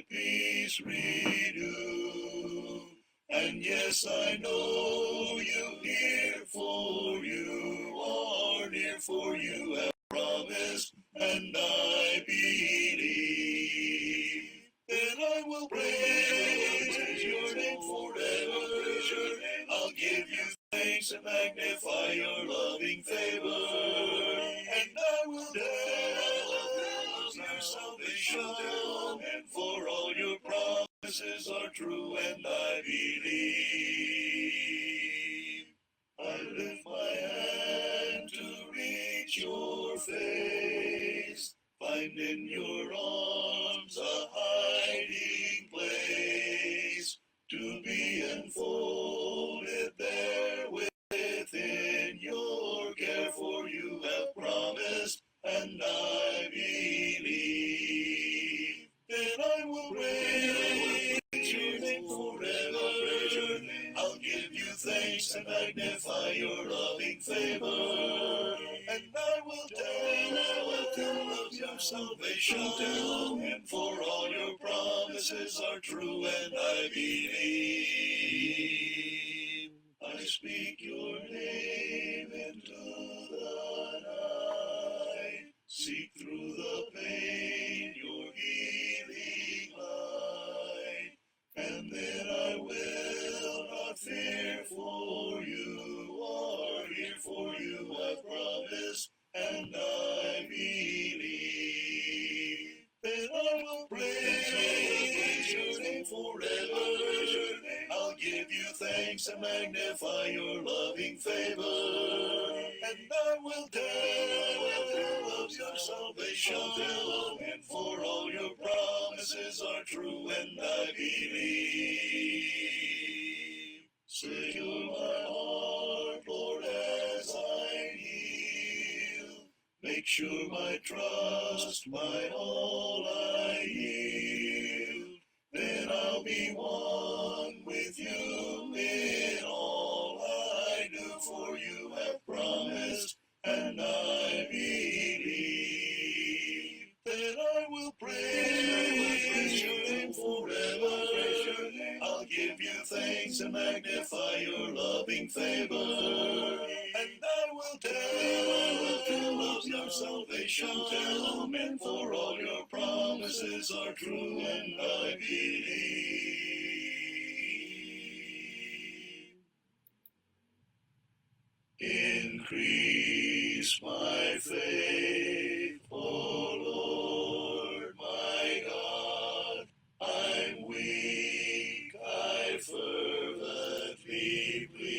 peace renew. And yes, I know you hear, for you are near, for you have promised, and I believe. Then I will praise your name forever. I'll give you thanks and magnify your loving favor. And I will tell of your salvation, and for all your promises are true, and I believe. I lift my hand to reach your face, find in your arms a hiding place, to be enfolded there within your care, for you have promised, and I believe. Then I will praise your name forever. I'll give you thanks and magnify your loving favor. And I will tell of your salvation, and for all your promises are true, and I believe. I speak your name into the night, seek through the pain your healing light, and then I will not fear, for you are here, for you have promised, and I believe. Then I will praise your name forever. I'll give you thanks and magnify your loving favor. And I will tell of your salvation, and for all your promises are true, and I believe. Secure my heart, Lord, as I kneel. Make sure my trust, my all I yield. Then I'll be one with you in all I do, for you have promised, and I believe. Then I will praise your name forever. I'll give you thanks and magnify your loving favor. And I will tell of your salvation, and for all your promises are true, and I believe. Increase my faith, O Lord, my God. I'm weak, I fervently plead.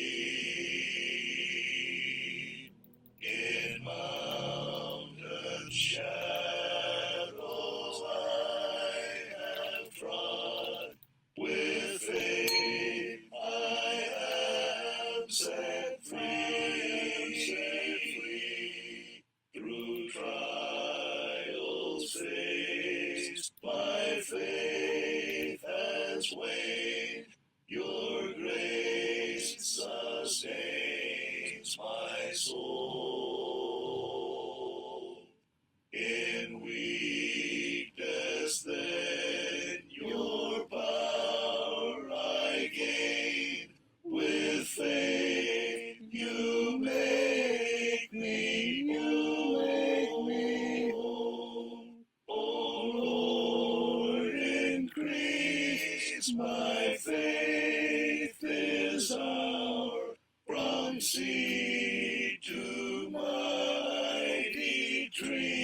In mountain shadows I have trod, with faith I am set free. Through trials faced, my faith has waned. Your grace sustains my soul. In weakness then your power I gain. With faith you make me whole. O Lord, increase my faith this hour, from seed to mighty tree.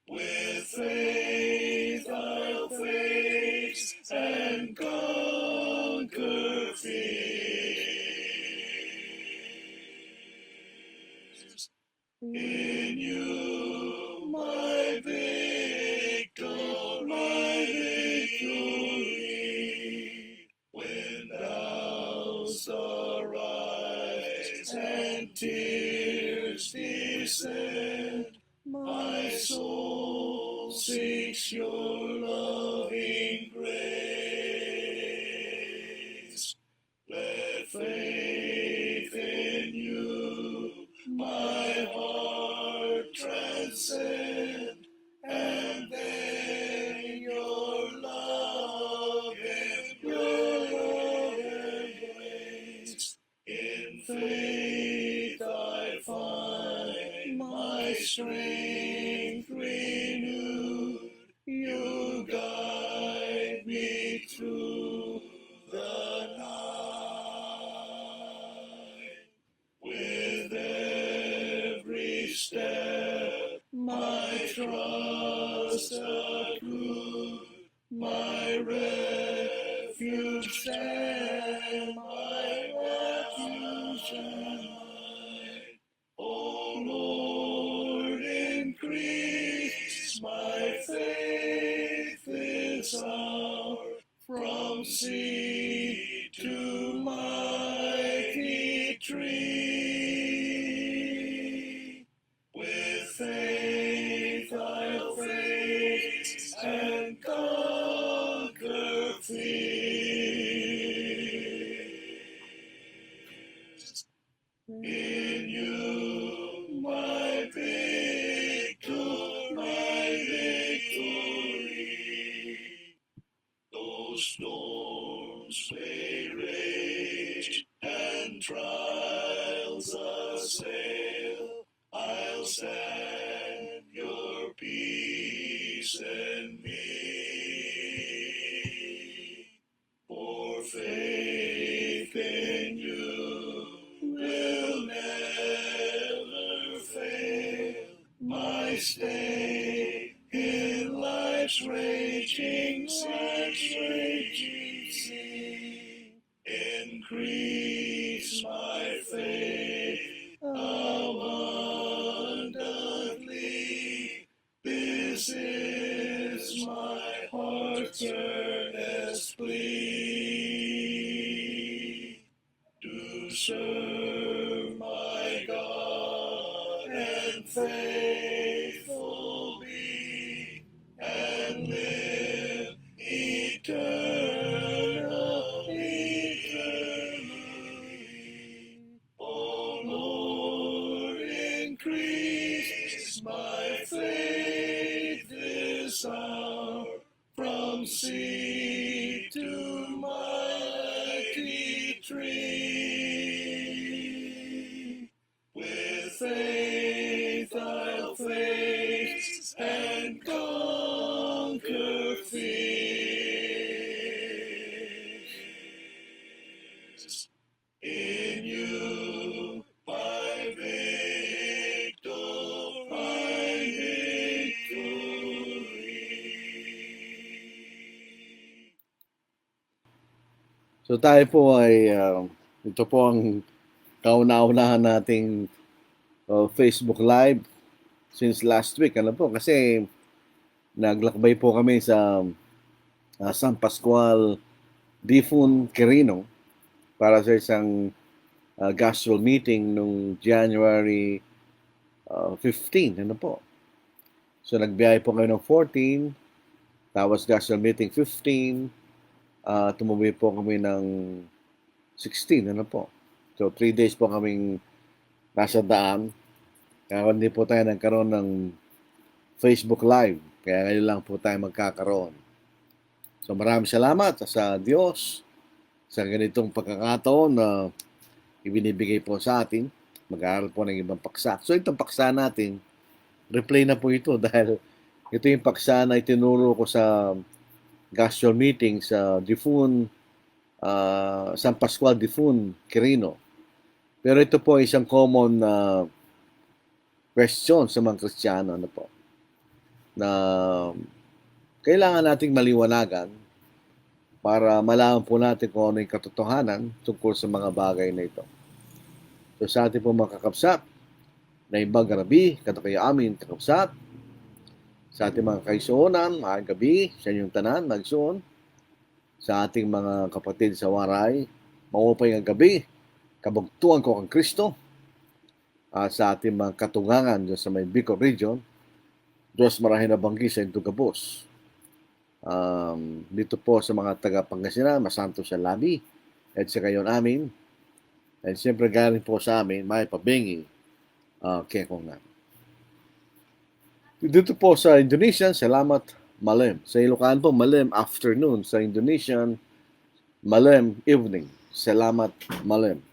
With faith I'll face and conquer fears. In you my victory. When doubts arise and tears descend, my soul seeks your loving grace. Let faith in you my heart transcend, and then strength renewed, you guide me through the night. With every step, my trust accrued, my refuge and my refuge and mine. O Lord, increase my faith this hour, from seed to mighty tree. With faith I'll face and conquer fears. In you my victory. Though storms may rage and trials assail, I'll stand your peace in me. For faith in you will never fail. My stay in life's raging sea. Increase my faith abundantly. This is my heart's earnest plea. To serve my God and faithful be, and live eternally. O Lord, increase my faith this hour, from seed to mighty tree. With faith I'll face and conquer fears. In you my victory. So tayo po ay, ito po ang kauna-unahan nating Facebook Live since last week. Ano po, kasi naglakbay po kami sa San Pascual Difun, Quirino para sa isang gospel meeting nung January 15. Ano po. So nagbiyahe po kayo ng 14, tapos gospel meeting 15, tumuwi po kami ng 16, ano po. So 3 days po kaming nasa daan. Kaya hindi po tayo nagkaroon ng Facebook Live. Kaya ngayon lang po tayo magkakaroon. So maraming salamat sa Diyos sa ganitong pagkakataon na ibinibigay po sa atin. Mag-aaral po ng ibang paksa. So itong paksa natin, replay na po ito dahil ito yung paksa na itinuro ko sa gospel meeting sa Difun, San Pascual Difun, Quirino. Pero ito po isang common question sa mga Kristiyano, ano po, na kailangan nating maliwanagan para malaman po natin kung ano yung katotohanan tungkol sa mga bagay na ito. So sa ating po mga kakapsat, na ibang gabi, kato kayo amin kakapsat, sa ating mga kaisuonan, maayong gabi, sa inyong tanan, magsuon, sa ating mga kapatid sa waray, maupay nga gabi, kabugtuan ko kang Kristo, sa ating mga katunggangan sa may Bicol region, Diyos marahin na banggi sa itong gabos. Dito po sa mga taga-Pangasinan, masanto sa labi, at sa kayon amin, at siyempre galing po sa amin, may pabengi, kaya kong namin. Dito po sa Indonesian, salamat malam. Sa Ilocano po, malam afternoon. Sa Indonesian, malam evening. Salamat malam.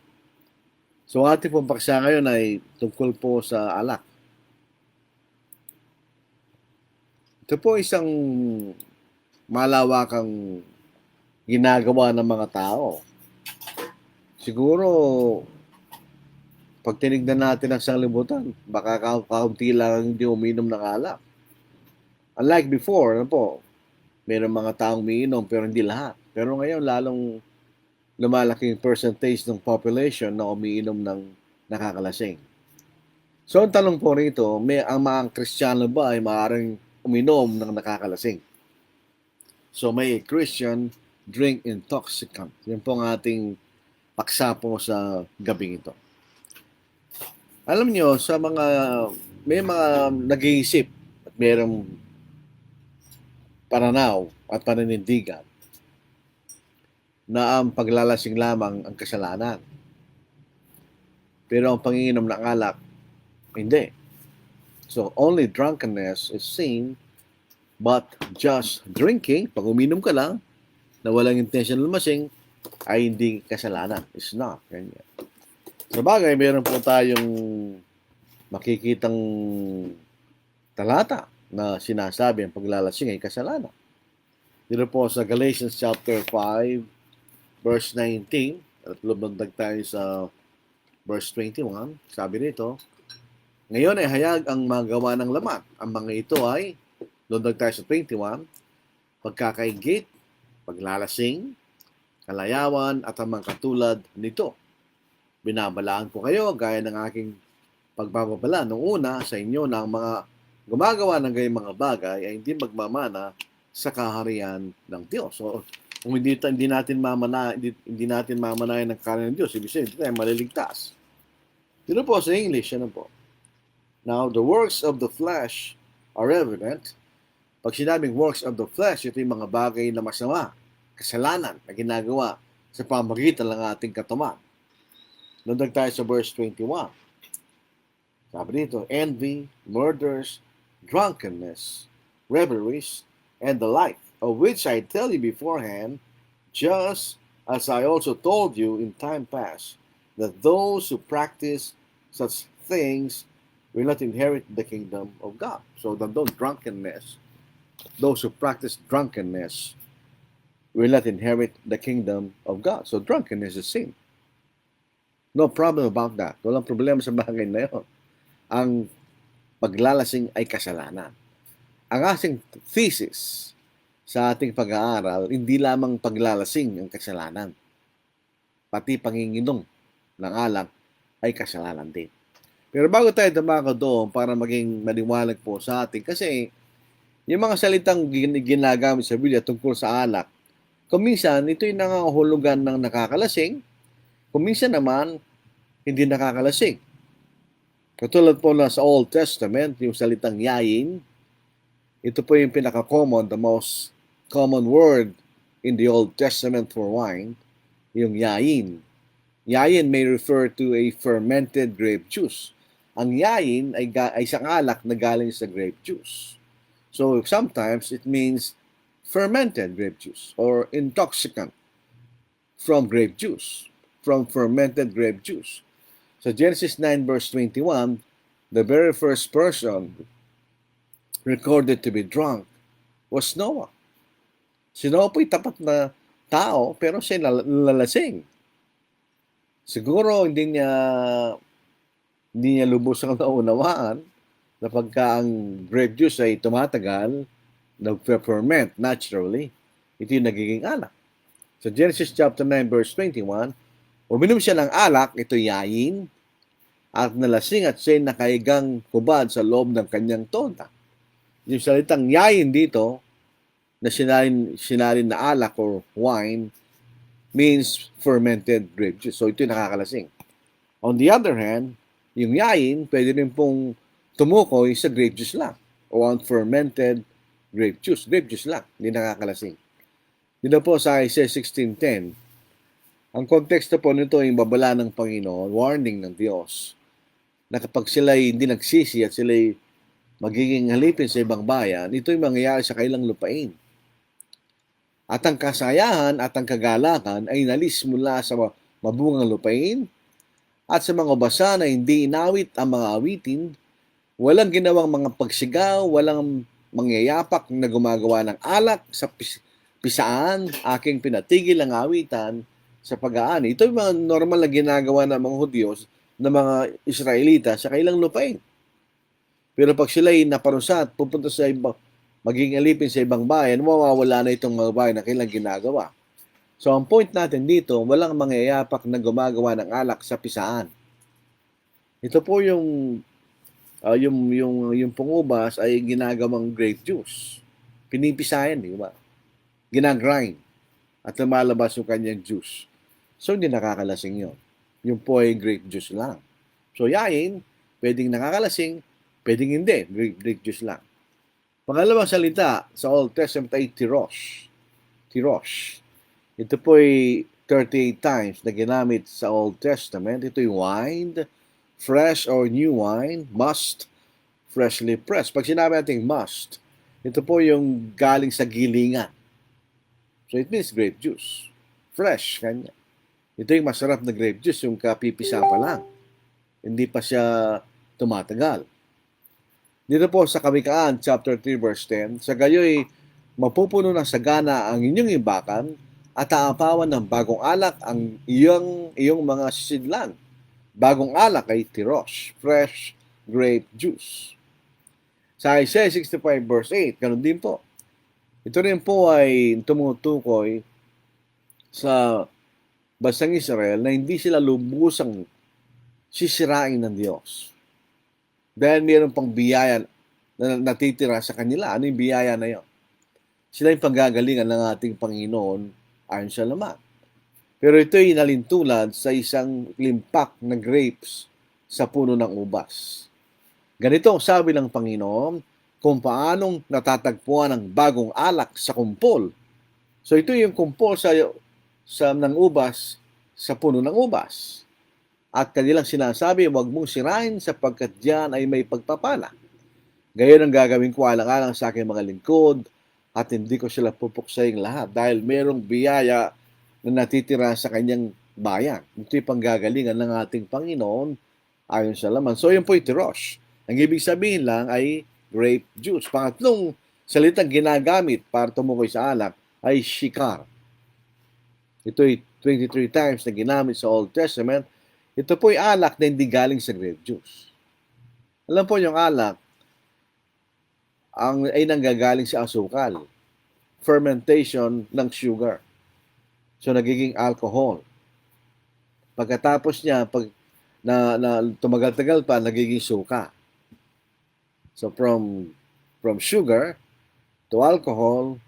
So ating pong paksa ngayon ay tungkol po sa alak. Ito po isang malawakang ginagawa ng mga tao. Siguro, pag tinignan natin ang sanglibutan, baka kaunti lang ang hindi uminom ng alak. Unlike before, ano po, mayroong mga taong umiinom pero hindi lahat. Pero ngayon, lalong lumalaki yung percentage ng population na umiinom ng nakakalasing. So, ang tanong po rito, ang mga Kristiyano ba ay maaaring uminom ng nakakalasing? So, may Christian drink intoxicant. Yan po ang ating paksa po sa gabing ito. Alam nyo, may mga nag-iisip at mayroong pananaw at paninindigan na ang paglalasing lamang ang kasalanan. Pero ang panginginom ng alak, hindi. So, only drunkenness is sin, but just drinking, pag uminom ka lang, na walang intention lumasing, ay hindi kasalanan. It's not. Ganyan. Sa bagay, meron po tayong makikitang talata na sinasabi ang paglalasing ay kasalanan. Dito po sa Galatians chapter 5, verse 19, at lumagdag tayo sa verse 21, sabi nito, ngayon ay hayag ang magawa ng laman. Ang mga ito ay, lumagdag tayo sa 21, pagkakaigit, paglalasing, kalayawan, at ang mga katulad nito. Binabalaan ko kayo, gaya ng aking pagbababala nung una sa inyo na ang mga gumagawa ng gayong mga bagay ay hindi magmamana sa kaharian ng Diyos. So, kung hindi natin mamanayan ng kaharian ng Diyos, ibig sabihin, hindi tayo maliligtas. Dito po sa English, ano po? Now, the works of the flesh are evident. Pag sinabing works of the flesh, ito yung mga bagay na masama, kasalanan na ginagawa sa pamagitan ng ating katawan. Lundag tayo sa verse 21. Sabi dito, envy, murders, drunkenness, revelries, and the like, of which I tell you beforehand, just as I also told you in time past, that those who practice such things will not inherit the kingdom of God. So, drunkenness, those who practice drunkenness will not inherit the kingdom of God. So, drunkenness is sin. No problem about that. Walang problema sa bagay na yun. Ang paglalasing ay kasalanan. Ang ating thesis sa ating pag-aaral, hindi lamang paglalasing ang kasalanan. Pati panginginom ng alak ay kasalanan din. Pero bago tayo dumako doon para maging maliwanag po sa atin, kasi yung mga salitang ginagamit sa Biblia tungkol sa alak, kuminsan ito'y nangangahulugan ng nakakalasing, kuminsan naman hindi nakakalasing. Katulad po na sa Old Testament, yung salitang yayin, ito po yung pinaka-common, the most common word in the Old Testament for wine, yung yayin. Yayin may refer to a fermented grape juice. Ang yayin ay isang alak na galing sa grape juice. So sometimes it means fermented grape juice or intoxicant from grape juice, from fermented grape juice. So Genesis 9 verse 21, the very first person recorded to be drunk was Noah. Si Noah po'y tapat na tao pero siya lalasing. Siguro hindi niya lubos ang naunawaan na pagka ang grape juice ay tumatagal, nag-ferment naturally, ito yung nagiging alak. So Genesis chapter 9 verse 21, uminom siya ng alak, ito yayin, at nalasing at siya'y nakaigang hubad sa loob ng kanyang toda. Yung salitang yayin dito, na sinalin na alak or wine, means fermented grape juice. So ito yung nakakalasing. On the other hand, yung yayin, pwede rin pong tumukoy sa grape juice lang o unfermented grape juice. Grape juice lang, hindi nakakalasing. Dito po sa Isaiah 16:10, ang konteksto po nito ay babala ng Panginoon, warning ng Diyos, na kapag sila hindi nagsisi at sila magiging halipin sa ibang bayan, ito ay mangyayari sa kailang lupain. At ang kasayahan at ang kagalakan ay nalis mula sa mabungang lupain at sa mga basa na hindi inawit ang mga awitin, walang ginawang mga pagsigaw, walang mangyayapak na gumagawa ng alak sa pisaan, aking pinatigil ang awitan sa pag-aani. Ito yung mga normal na ginagawa ng mga Hudyo, ng mga Israelita sa kailang lupain. Pero pag sila'y naparusa at pupunta sa ibang, maging alipin sa ibang bayan, mawawala na itong mga bayan na kailang ginagawa. So ang point natin dito, walang mangyayapak na gumagawa ng alak sa pisaan. Ito po yung pangubas ay ginagawang grape juice. Pinipisayan, di ba? Ginagrind at lumalabas yung kanyang juice. So hindi nakakalasing yun. Yung po ay grape juice lang. So yain, pwedeng nakakalasing, pwedeng hindi. Grape juice lang. Pangalawang salita sa Old Testament ay tirosh. Tirosh. Ito po ay 38 times na ginamit sa Old Testament. Ito yung wine, fresh or new wine, must, freshly pressed. Pag sinabi natin must, ito po yung galing sa gilingan. So it means grape juice. Fresh, kanya. Ito yung masarap na grape juice, yung kapipisa pa lang. Hindi pa siya tumatagal. Dito po sa Kawikaan, chapter 3, verse 10, sa gayoy, mapupuno ng sagana ang inyong imbakan at aapawan ng bagong alak ang iyong mga sisidlan. Bagong alak ay tirosh, fresh grape juice. Sa Isaiah 65, verse 8, ganun din po. Ito rin po ay tumutukoy sa bansang Israel na hindi sila lubusang sisirain ng Diyos. Dahil mayroon pang biyaya na natitira sa kanila. Ano yung biyaya na yun? Sila yung panggagalingan ng ating Panginoon ayon sa laman. Pero ito ay nalintulad sa isang limpak na grapes sa puno ng ubas. Ganito ang sabi ng Panginoon kung paanong natatagpuan ang bagong alak sa kumpol. So ito yung kumpol ng ubas sa puno ng ubas. At kanilang sinasabi, huwag mong sirain sapagkat diyan ay may pagpapala. Gayon ang gagawin ko alang-alang sa aking mga lingkod at hindi ko sila pupuksaing lahat dahil merong biyaya na natitira sa kanyang bayan. Ito yung panggagalingan ng ating Panginoon ayon sa laman. So yun po yung tirosh. Ang ibig sabihin lang ay grape juice. Pangatlong salitang ginagamit para tumukoy sa alak ay shikar. Ito ay 23 times na ginamit sa Old Testament. Ito po ay alak na hindi galing sa grape juice. Alam po yung alak ay nanggagaling sa asukal. Fermentation ng sugar. So nagiging alcohol. Pagkatapos niya, na tumagal-tagal pa, nagiging suka. So from sugar to alcohol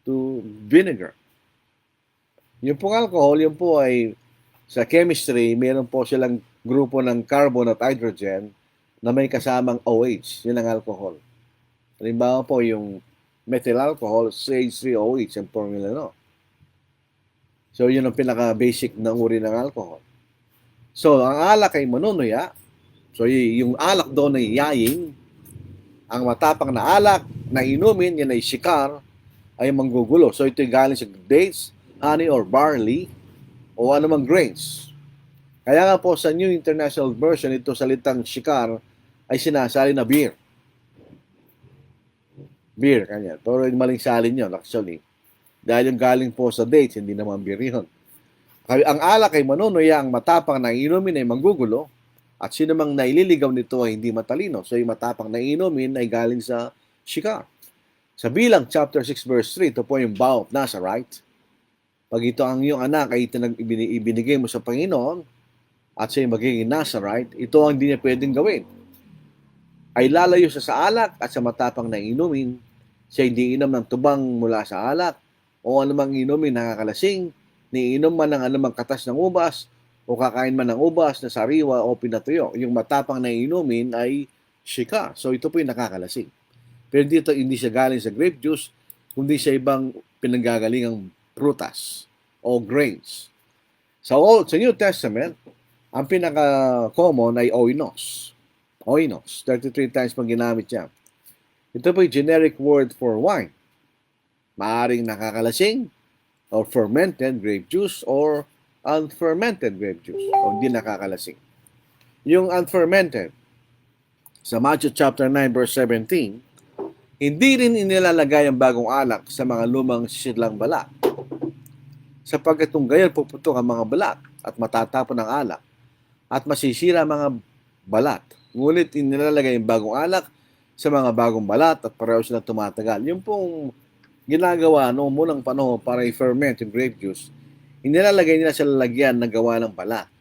to vinegar. Yung pong alcohol, yun po ay sa chemistry, meron po silang grupo ng carbon at hydrogen na may kasamang OH. Yun ang alcohol. Halimbawa po yung methyl alcohol, CH3OH, ang formula, no? So, yun ang pinaka-basic na uri ng alcohol. So, ang alak ay manunuya. So, yung alak doon ay yayin. Ang matapang na alak na inumin, yan ay shikar, ay manggugulo. So, ito ay galing sa dates, honey, or barley, o anumang grains. Kaya nga po sa New International Version, ito salitang shikar ay sinasali na beer. Beer, kanya. Pero maling salin yun, actually. Dahil yung galing po sa dates, hindi naman beer yun. Ang alak ay manunuya, ang matapang na inumin ay manggugulo, at sino mang naililigaw nito ay hindi matalino. So yung matapang na inumin ay galing sa shikar. Sa Bilang chapter 6 verse 3, ito po yung vow of Nazarite. Pag ito ang iyong anak ay ibinigay mo sa Panginoon at siya magiging Nazarite, ito ang hindi niya pwedeng gawin. Ay lalayo siya sa alak at sa matapang na inumin, siya hindi inom ng tubang mula sa alak o anumang inumin nakakalasing, ni inom man ng anumang katas ng ubas o kakain man ng ubas na sariwa o pinatuyo. Yung matapang na inumin ay shika. So ito po yung nakakalasing. Pero dito hindi siya galing sa grape juice, kundi sa ibang pinanggagalingang prutas o grains. Sa New Testament, ang pinaka-common ay oinos. Oinos. 33 times pang ginamit siya. Ito po yung generic word for wine. Maaring nakakalasing or fermented grape juice or unfermented grape juice o hindi nakakalasing. Yung unfermented, sa Matthew chapter 9 verse 17, Hindi rin inilalagay ang bagong alak sa mga lumang sisidlang balat, sapagkat kung gayon puputok ang mga balat at matatapon ang alak at masisira ang mga balat. Ngunit inilalagay ang bagong alak sa mga bagong balat at pareho silang tumatagal. Yung pong ginagawa noong munang panahon para i-ferment yung grape juice, inilalagay nila sa lalagyan na gawa ng balat.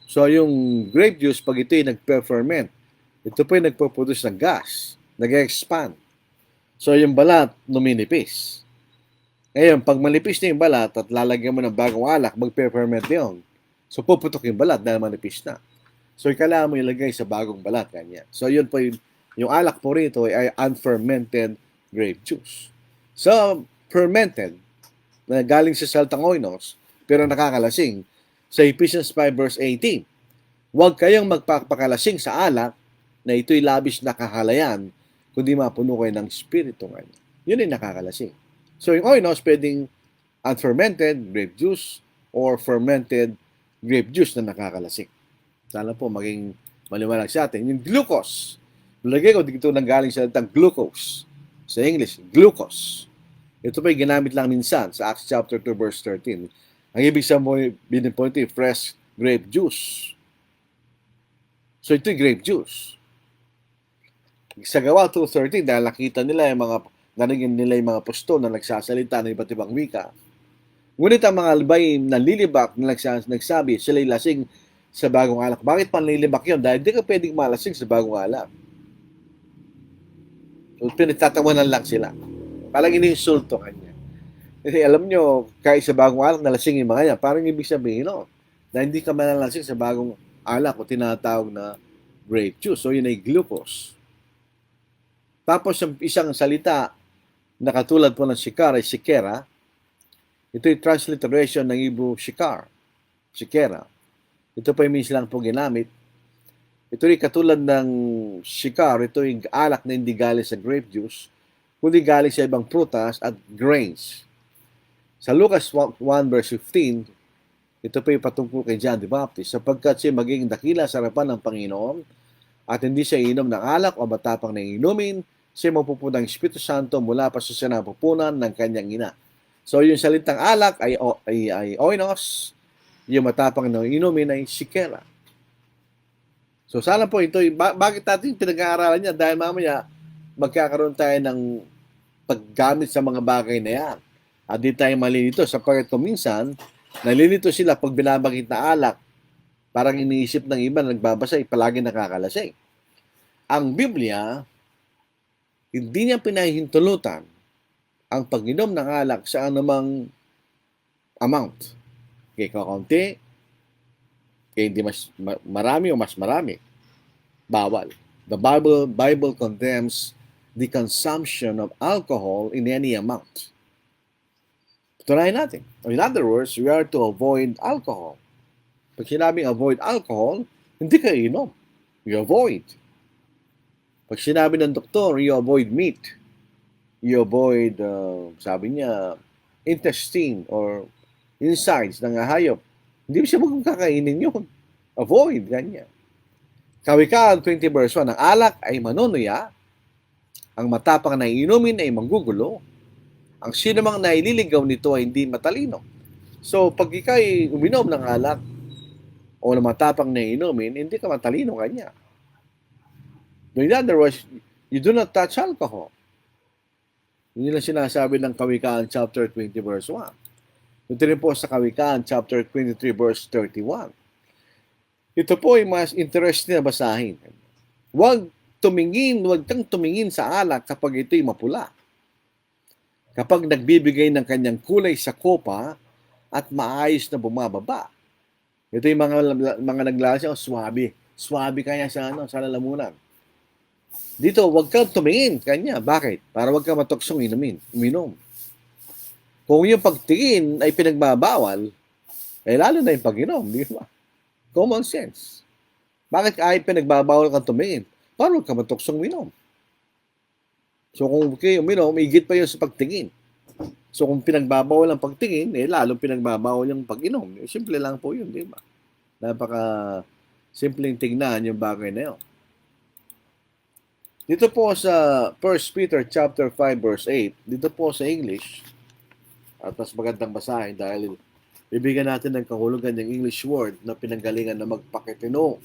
So yung grape juice, pag ito ay nag-ferment, ito po ay nagpo-produce ng gas, nag-expand. So yung balat, numinipis. Ngayon, pag manipis na yung balat at lalagyan mo ng bagong alak, mag-ferment yun. So puputok yung balat dahil manipis na. So kailangan mo ilagay sa bagong balat, kanya. So yun po yung alak po rito ay unfermented grape juice. So, fermented, na galing sa salitang oinos, pero nakakalasing, sa Ephesians 5 verse 18, huwag kayong magpapakalasing sa alak na ito'y labis na kahalayan, kundi mapuno kayo ng Espiritu ngayon. Yun ay nakakalasing. So, yung oinos, pwedeng unfermented grape juice or fermented grape juice na nakakalasing. Sana po maging maliwanag sa atin. Yung glucose, nalagay ko dito nang galing sa salitang glucose. Sa English, glucose. Ito pa ginamit lang minsan sa Acts chapter 2 verse 13. Ang ibig sabihin po ito, fresh grape juice. So ito'y grape juice. Sa Gawa 2:13, dahil nakita nila yung narinig nila yung mga apostol na nagsasalita ng iba't ibang wika. Ngunit ang mga albay na lilibak na nagsabi, sila'y lasing sa bagong alak. Bakit panlilibak yun? Dahil di ka pwedeng malasing sa bagong alak. So, pinagtatawanan lang sila. Parang iniinsulto kanya. Kasi alam nyo, kahit sa bagong alak, nalasing yung mga yan. Parang ibig sabihin, no? Na hindi ka malalasing sa bagong alak o tinatawag na grape juice. So, yun ay glucose. Tapos, yung isang salita na katulad po ng shikar ay shikera. Ito ay transliteration ng Hebrew shikar. Shikera. Ito pa yung minsan lang po ginamit. Ito rin katulad ng shikar, ito yung alak na hindi galing sa grape juice, kundi galing sa ibang prutas at grains. Sa Lucas 1 verse 15, ito pa yung patungkol kay John the Baptist, sapagkat siya magiging dakila sa harapan ng Panginoon at hindi siya inom ng alak o matapang na inumin, siya mapupunang Espiritu Santo mula pa sa sinapupunan ng kanyang ina. So yung salitang alak ay oinos, yung matapang na inumin ay shikera. So sana po ito, bakit natin pinag-aaralan niya? Dahil mamaya magkakaroon tayo ng paggamit sa mga bagay na yan. At di tayo malinito sapagkat kung minsan, nalilito sila pag binabagit na alak. Parang iniisip ng iba na nagbabasa, palagi nakakalasing. Ang Biblia, hindi niya pinahihintulutan ang pag-inom ng alak sa anumang amount. Kaya kakaunti, kaya hindi mas marami o mas marami. Bawal. The Bible condemns the consumption of alcohol in any amount. Tunayan natin. In other words, we are to avoid alcohol. Pag sinabing avoid alcohol, hindi kayo inom. You avoid. Pag sinabi ng doktor, you avoid meat. You avoid, sabi niya, intestine or insides ng hayop. Hindi siya magkakainin yun. Avoid, ganyan. Kawikaan 20 verse 1, ang alak ay manunuya, ang matapang na inumin ay manggugulo, ang sinumang naililigaw nito ay hindi matalino. So, pag ikay uminom ng alak o na matapang na inumin, hindi ka matalino kanya. In other words, you do not touch alcohol. Yun lang sinasabi ng Kawikaan chapter 20 verse 1. Ito rin po sa Kawikaan, chapter 23, verse 31. Ito po ay mas interesting na basahin. Huwag kang tumingin sa alak kapag ito'y mapula. Kapag nagbibigay ng kanyang kulay sa kopa at maayos na bumababa. Ito yung mga naglasya, swabe. Swabe kaya sa lalamunan. Dito, huwag kang tumingin kanya. Bakit? Para huwag kang matuksong uminom. Kung yung pagtingin ay pinagbabawal, lalo na yung pag-inom, di ba? Common sense. Bakit ay pinagbabawal kang tumingin? Para huwag ka matuksong uminom. So kung kayo uminom, higit pa yun sa pagtingin. So kung pinagbabawal ang pagtingin, lalong pinagbabawal yung pag-inom. Simple lang po yun, di ba? Napaka simpleng tingnan yung bagay na yun. Dito po sa 1 Peter chapter 5 verse 8, dito po sa English, at mas magandang basahin dahil bibigyan natin ng kahulugan ng English word na pinanggalingan na magpakatino.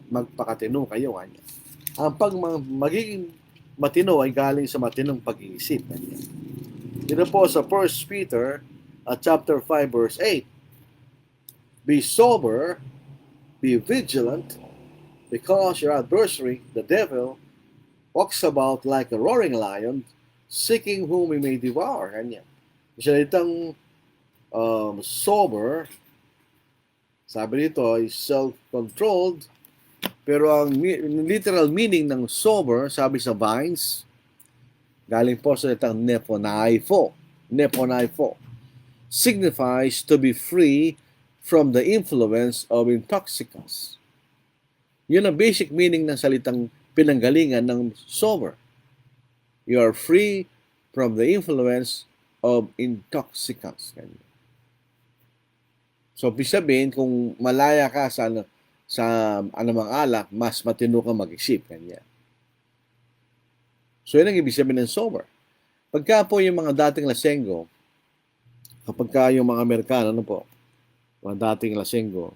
Magpakatino kayo. Kanya. Ang magiging matino ay galing sa matinong pag-iisip. Kanya. Dito po sa 1 Peter chapter 5 verse 8, be sober, be vigilant, because your adversary, the devil, walks about like a roaring lion, seeking whom he may devour. Kanya. Salitang sober, sabi dito ay self-controlled, pero ang literal meaning ng sober, sabi sa Vines, galing po sa salitang neponaifo, signifies to be free from the influence of intoxicants. Yun ang basic meaning ng salitang pinanggalingan ng sober. You are free from the influence of intoxicants. So, ibig sabihin, kung malaya ka sa anumang alak, mas matino kang mag-isip. Kanya. So, yun ang ibig sabihin ng sober. Pagka po yung mga dating lasenggo, kapag ka yung mga Amerikano, mga dating lasenggo,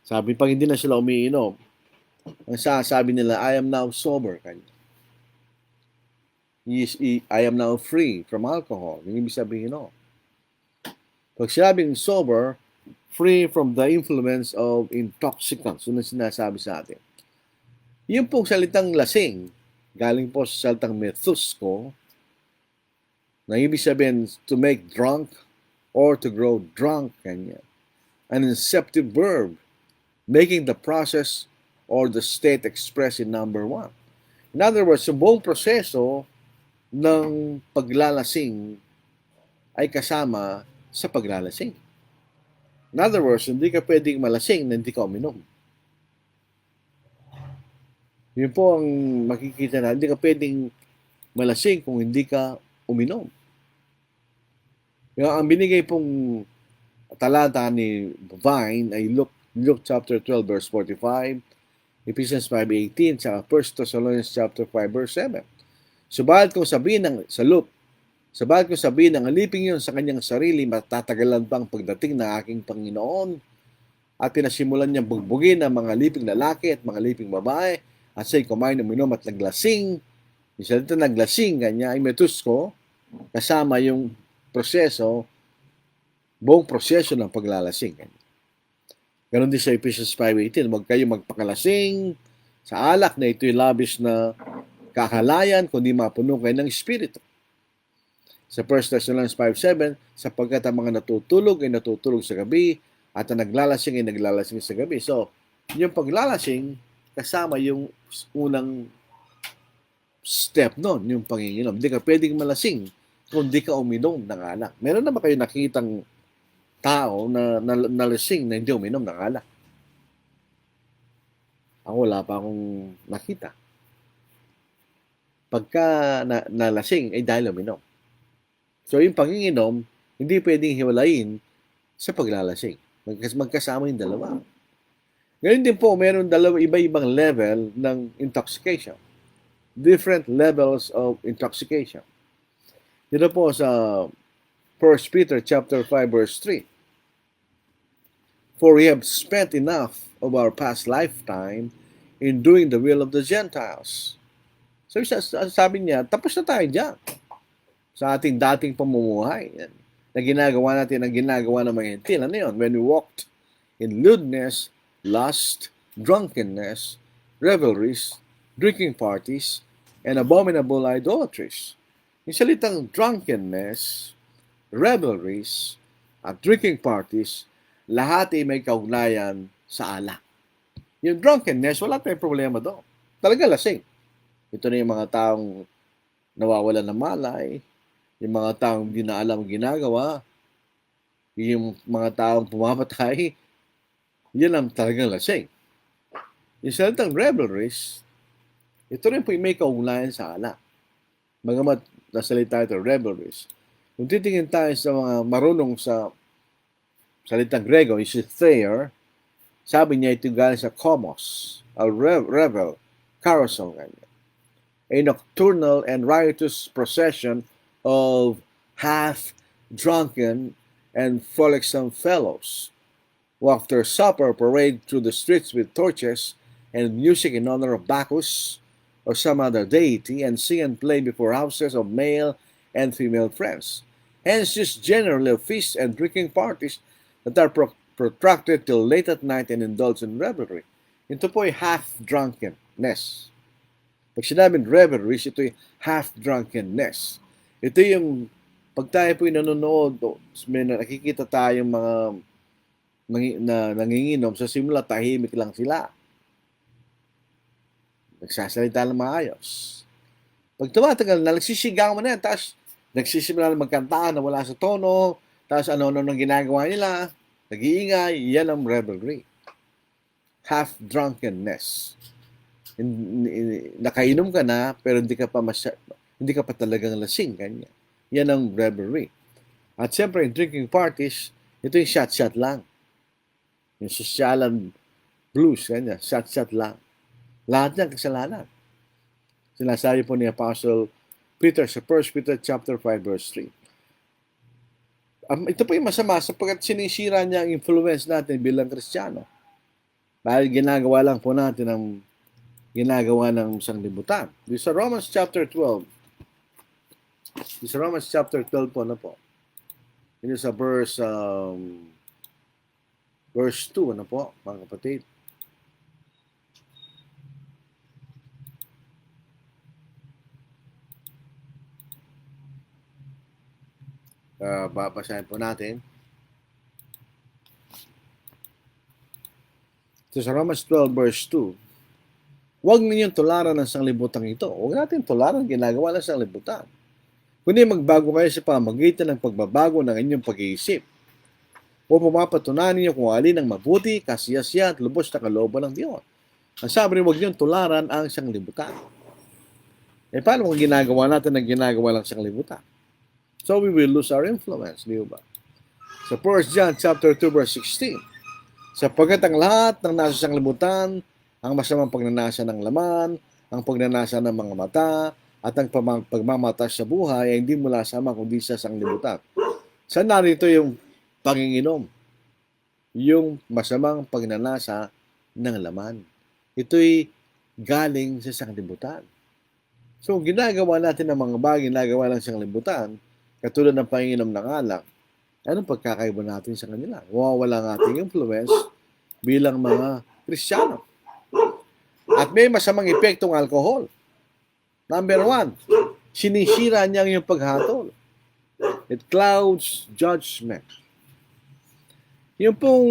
sabi, pag hindi na sila umiinom, ang sasabi nila, I am now sober. Kanya. I am now free from alcohol. Yung ibig sabihin, no? Pag sinabing sober, free from the influence of intoxicants. Yun ang sinasabi sa atin. Yung pong salitang lasing, galing po sa salitang methusko, na ibig sabihin to make drunk or to grow drunk. Kanya. An inceptive verb, making the process or the state expressed in number 1. In other words, yung buong proseso ng paglalasing ay kasama sa paglalasing. In other words, hindi ka pwedeng malasing na hindi ka uminom. Yun po ang makikita na, hindi ka pwedeng malasing kung hindi ka uminom. Yung ang binigay pong talata ni Vine ay Luke chapter 12 verse 45, Ephesians 5:18, sa 1 Thessalonians chapter 5 verse 7. Subalit kung sabihin ng alipin yun sa kanyang sarili, matatagalan pang pagdating ng aking Panginoon, at pinasimulan niyang bugbugin ang mga liping lalaki at mga liping babae, at siya'y kumain, uminom at naglasing. Yung salita naglasing, kanya ay metusko, kasama yung proseso, buong proseso ng paglalasing. Ganon din sa Ephesians 5:18, huwag kayo magpakalasing sa alak na ito'y labis na kakalayan, kundi mapuno kayo ng Espiritu. Sa 1 Thessalonians 5:7, sapagkat ang mga natutulog ay natutulog sa gabi, at ang naglalasing ay naglalasing sa gabi. So, yung paglalasing, kasama yung unang step nun, yung panginginom. Hindi ka pwedeng malasing kung di ka uminom ng alak. Meron na ba kayo nakitang tao na nalasing na hindi uminom ng alak? Ako wala pa akong nakita. Pagka nalasing ay dahil uminom. So yung panginginom, hindi pwedeng hiwalayin sa paglalasing. Magkasama yung dalawa. Ngayon din po, meron iba-ibang level ng intoxication. Different levels of intoxication. Dito po sa 1 Peter chapter 5 verse 3. For we have spent enough of our past lifetime in doing the will of the Gentiles. So sabi niya, tapos na tayo dyan sa ating dating pamumuhay. Na ginagawa natin ang ginagawa ng mga hentil. Ano yun? When we walked in lewdness, lust, drunkenness, revelries, drinking parties, and abominable idolatries. Yung salitang drunkenness, revelries, at drinking parties, lahat ay may kaugnayan sa alak. Yung drunkenness, wala tayong problema doon. Talaga lasing. Ito na yung mga taong nawawalan ng malay, yung mga taong hindi na alam ginagawa, yung mga taong pumamatay, yan ang talagang lasing. Yung salitang revelries, ito rin po yung may kaugnayan sa alak. Bagamat nasalita ito, revelries. Kung titingin tayo sa mga marunong sa salitang Grego, is there, sabi niya ito galing sa komos, revel, carousel. a nocturnal and riotous procession of half-drunken and frolicsome fellows who after supper parade through the streets with torches and music in honor of Bacchus or some other deity and sing and play before houses of male and female friends. Hence, is generally of feasts and drinking parties that are protracted till late at night and indulge in revelry. Ito po ay half-drunkenness. Pag sinabing revelries, ito ay half-drunkenness. Ito yung pag tayo po nanonood, may nakikita tayong mga nanginginom, sa simula tahimik lang sila. Nagsasalita ng maayos. Pag tumatagal na, nagsisigaw mo na yan, tapos nagsisimula na magkanta na wala sa tono, tapos ano-ano nang ginagawa nila, nag-iingay, yan ang revelry. Half-drunkenness. Nakainom ka na, pero hindi ka pa talagang lasing, kanya. Yan ang revelry. At siyempre, in drinking parties, ito yung shot-shot lang. Yung sosyalan blues, kanya, shot-shot lang. Lahat niyan kasalanan. Sinasabi po ni Apostle Peter sa 1 Peter chapter 5 verse 3. Ito po yung masama sapagkat sinisira niya ang influence natin bilang Kristiyano. Dahil ginagawa lang po natin ang ginagawa ng sanglibutan. Dito sa Romans chapter 12. Dito sa Romans chapter 12 po na po. Dito sa verse 2 na po, mga kapatid. Babasahin po natin. So, sa Romans 12 verse 2, huwag ninyong tularan ng sanglibutan ito. Huwag natin tularan ginagawa ng sanglibutan. Kundi magbago kayo sa pamagitan ng pagbabago ng inyong pag-iisip. O pumapatunayan niyo kung alin ang mabuti, kasiyasya at lubos na kalooban ng Diyos. Ang sabi rin, huwag niyong tularan ang sanglibutan. Paano kung ginagawa natin ang ginagawa ng sanglibutan? So we will lose our influence, di ba? Sa 1 John chapter 2 verse 16, sapagkat ang lahat ng nasa sanglibutan, ang masamang pagnanasa ng laman, ang pagnanasa ng mga mata, at ang pagmamatas sa buhay ay hindi mula sa ama kundi sa sanglibutan. Saan narito yung panginginom? Yung masamang pagnanasa ng laman. Ito'y galing sa sanglibutan. So ginagawa natin ang mga bagay ginagawa lang sa sanglibutan, katulad ng panginginom ng alak, anong pagkakaiba natin sa kanila? Mawawala ang ating influence bilang mga Kristiyano. At may masamang epektong alcohol. Number 1, sinisira niya ang iyong paghatol. It clouds judgment. Yung pong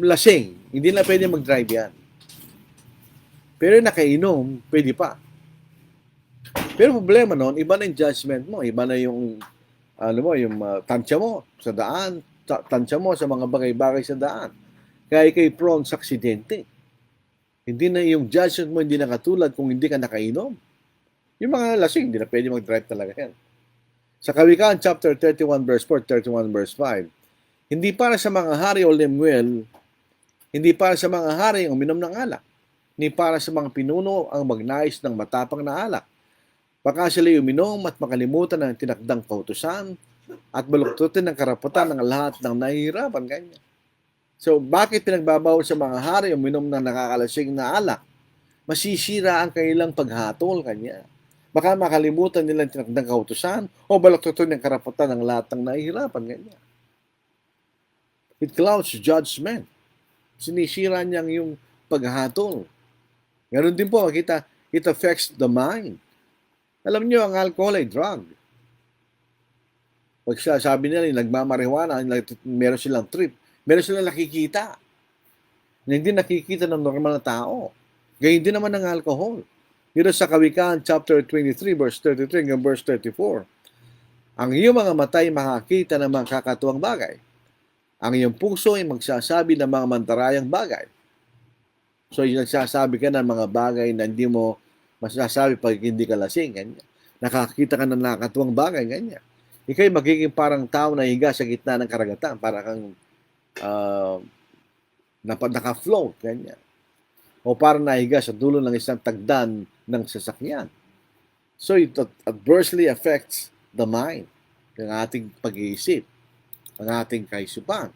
lasing, hindi na pwede mag-drive yan. Pero nakainom, pwede pa. Pero problema noon, iba na yung judgment mo, iba na yung tansya mo sa daan, tansya mo sa mga bagay-bagay sa daan. Kaya ikay prone sa aksidente. Hindi na yung judgment mo, hindi na katulad kung hindi ka nakainom. Yung mga lasing, hindi na pwede mag-drive talaga yan. Sa Kawikaan, chapter 31, verse 4, 31, verse 5, hindi para sa mga hari o limwel, hindi para sa mga hari ang uminom ng alak, hindi para sa mga pinuno ang magnais ng matapang na alak. Baka sila'y uminom at makalimutan ng tinakdang kautusan at baluktutin ng karapatan ng lahat ng nahihirapan kanya. So, bakit pinagbabawal sa mga hari uminom ng nakakalasing na alak? Masisira ang kanilang paghatol kanya. Baka makalimutan nilang tinakdang kautusan o baluktutin ng karapatan ng lahat ng nahihirapan kanya. It clouds judgment. Sinisira niyang yung paghatol. Ganon din po, it affects the mind. Alam niyo, ang alcohol ay drug. Pag sabi nila, nagmamarihuana, meron silang trip, meron silang nakikita. Hindi nakikita ng normal na tao. Gayun din naman ng alcohol. Dito sa Kawikaan, chapter 23, verse 33 hanggang verse 34. Ang iyong mga mata ay makakita ng mga kakatuwang bagay. Ang iyong puso ay magsasabi ng mga mantarayang bagay. So, yung nagsasabi ka ng mga bagay na hindi mo masasabi pag hindi ka lasing, ganyan. Nakakita ka ng nakakatuwang bagay, ganyan. Ika'y magiging parang tao na higa sa gitna ng karagatan, para kang naka-float, ganyan. O parang nahiga sa dulo ng isang tagdan ng sasakyan. So it adversely affects the mind, ang ating pag-iisip, ang ating kaisipan.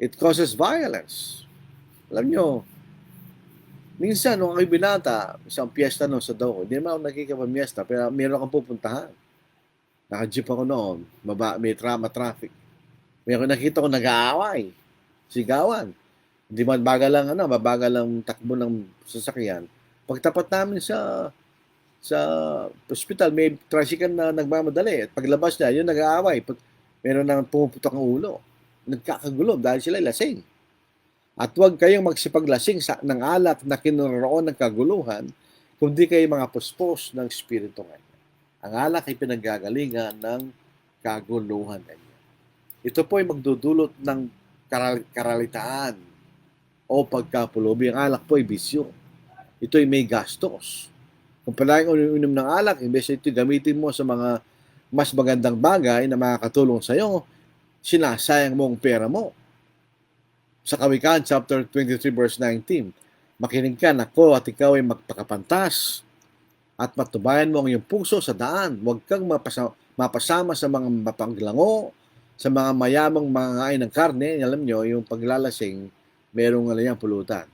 It causes violence. Alam nyo, minsan nung ako'y binata, isang piyesta nung sa Doco, hindi naman ako nakikipamiesta, pero meron akong pupuntahan. Naka-jeep ako noon, may traffic. May ako nakita ko nag-aaway, sigawan. Hindi man mabagal lang takbo ng sasakyan. Pagtapat namin sa hospital, may tricycle na nagmamadali. At paglabas niya, yun nag-aaway. Meron nang pumuputok ang ulo. Nagkakagulo dahil sila lasing. At huwag kayong magsipaglasing ng alak na kinoroon ng kaguluhan, kundi kayo mga puspos ng Espiritu ngayon. Ang alak ay pinanggagalingan ng kaguluhan ngayon. Ito po ay magdudulot ng karalitaan o pagkapulubi. Ang alak po ay bisyo. Ito ay may gastos. Kung palaging uminom ng alak, imbes ito gamitin mo sa mga mas magandang bagay na makakatulong sa iyo, sinasayang mo ang pera mo. Sa Kawikaan, chapter 23, verse 19, makinig ka, nako, at ikaw ay magpakapantas at matubayan mo ang iyong puso sa daan. Huwag kang mapasama sa mga mapanglango, sa mga mayamang mga ngain ng karne. Alam nyo, yung paglalasing, merong alayang pulutan.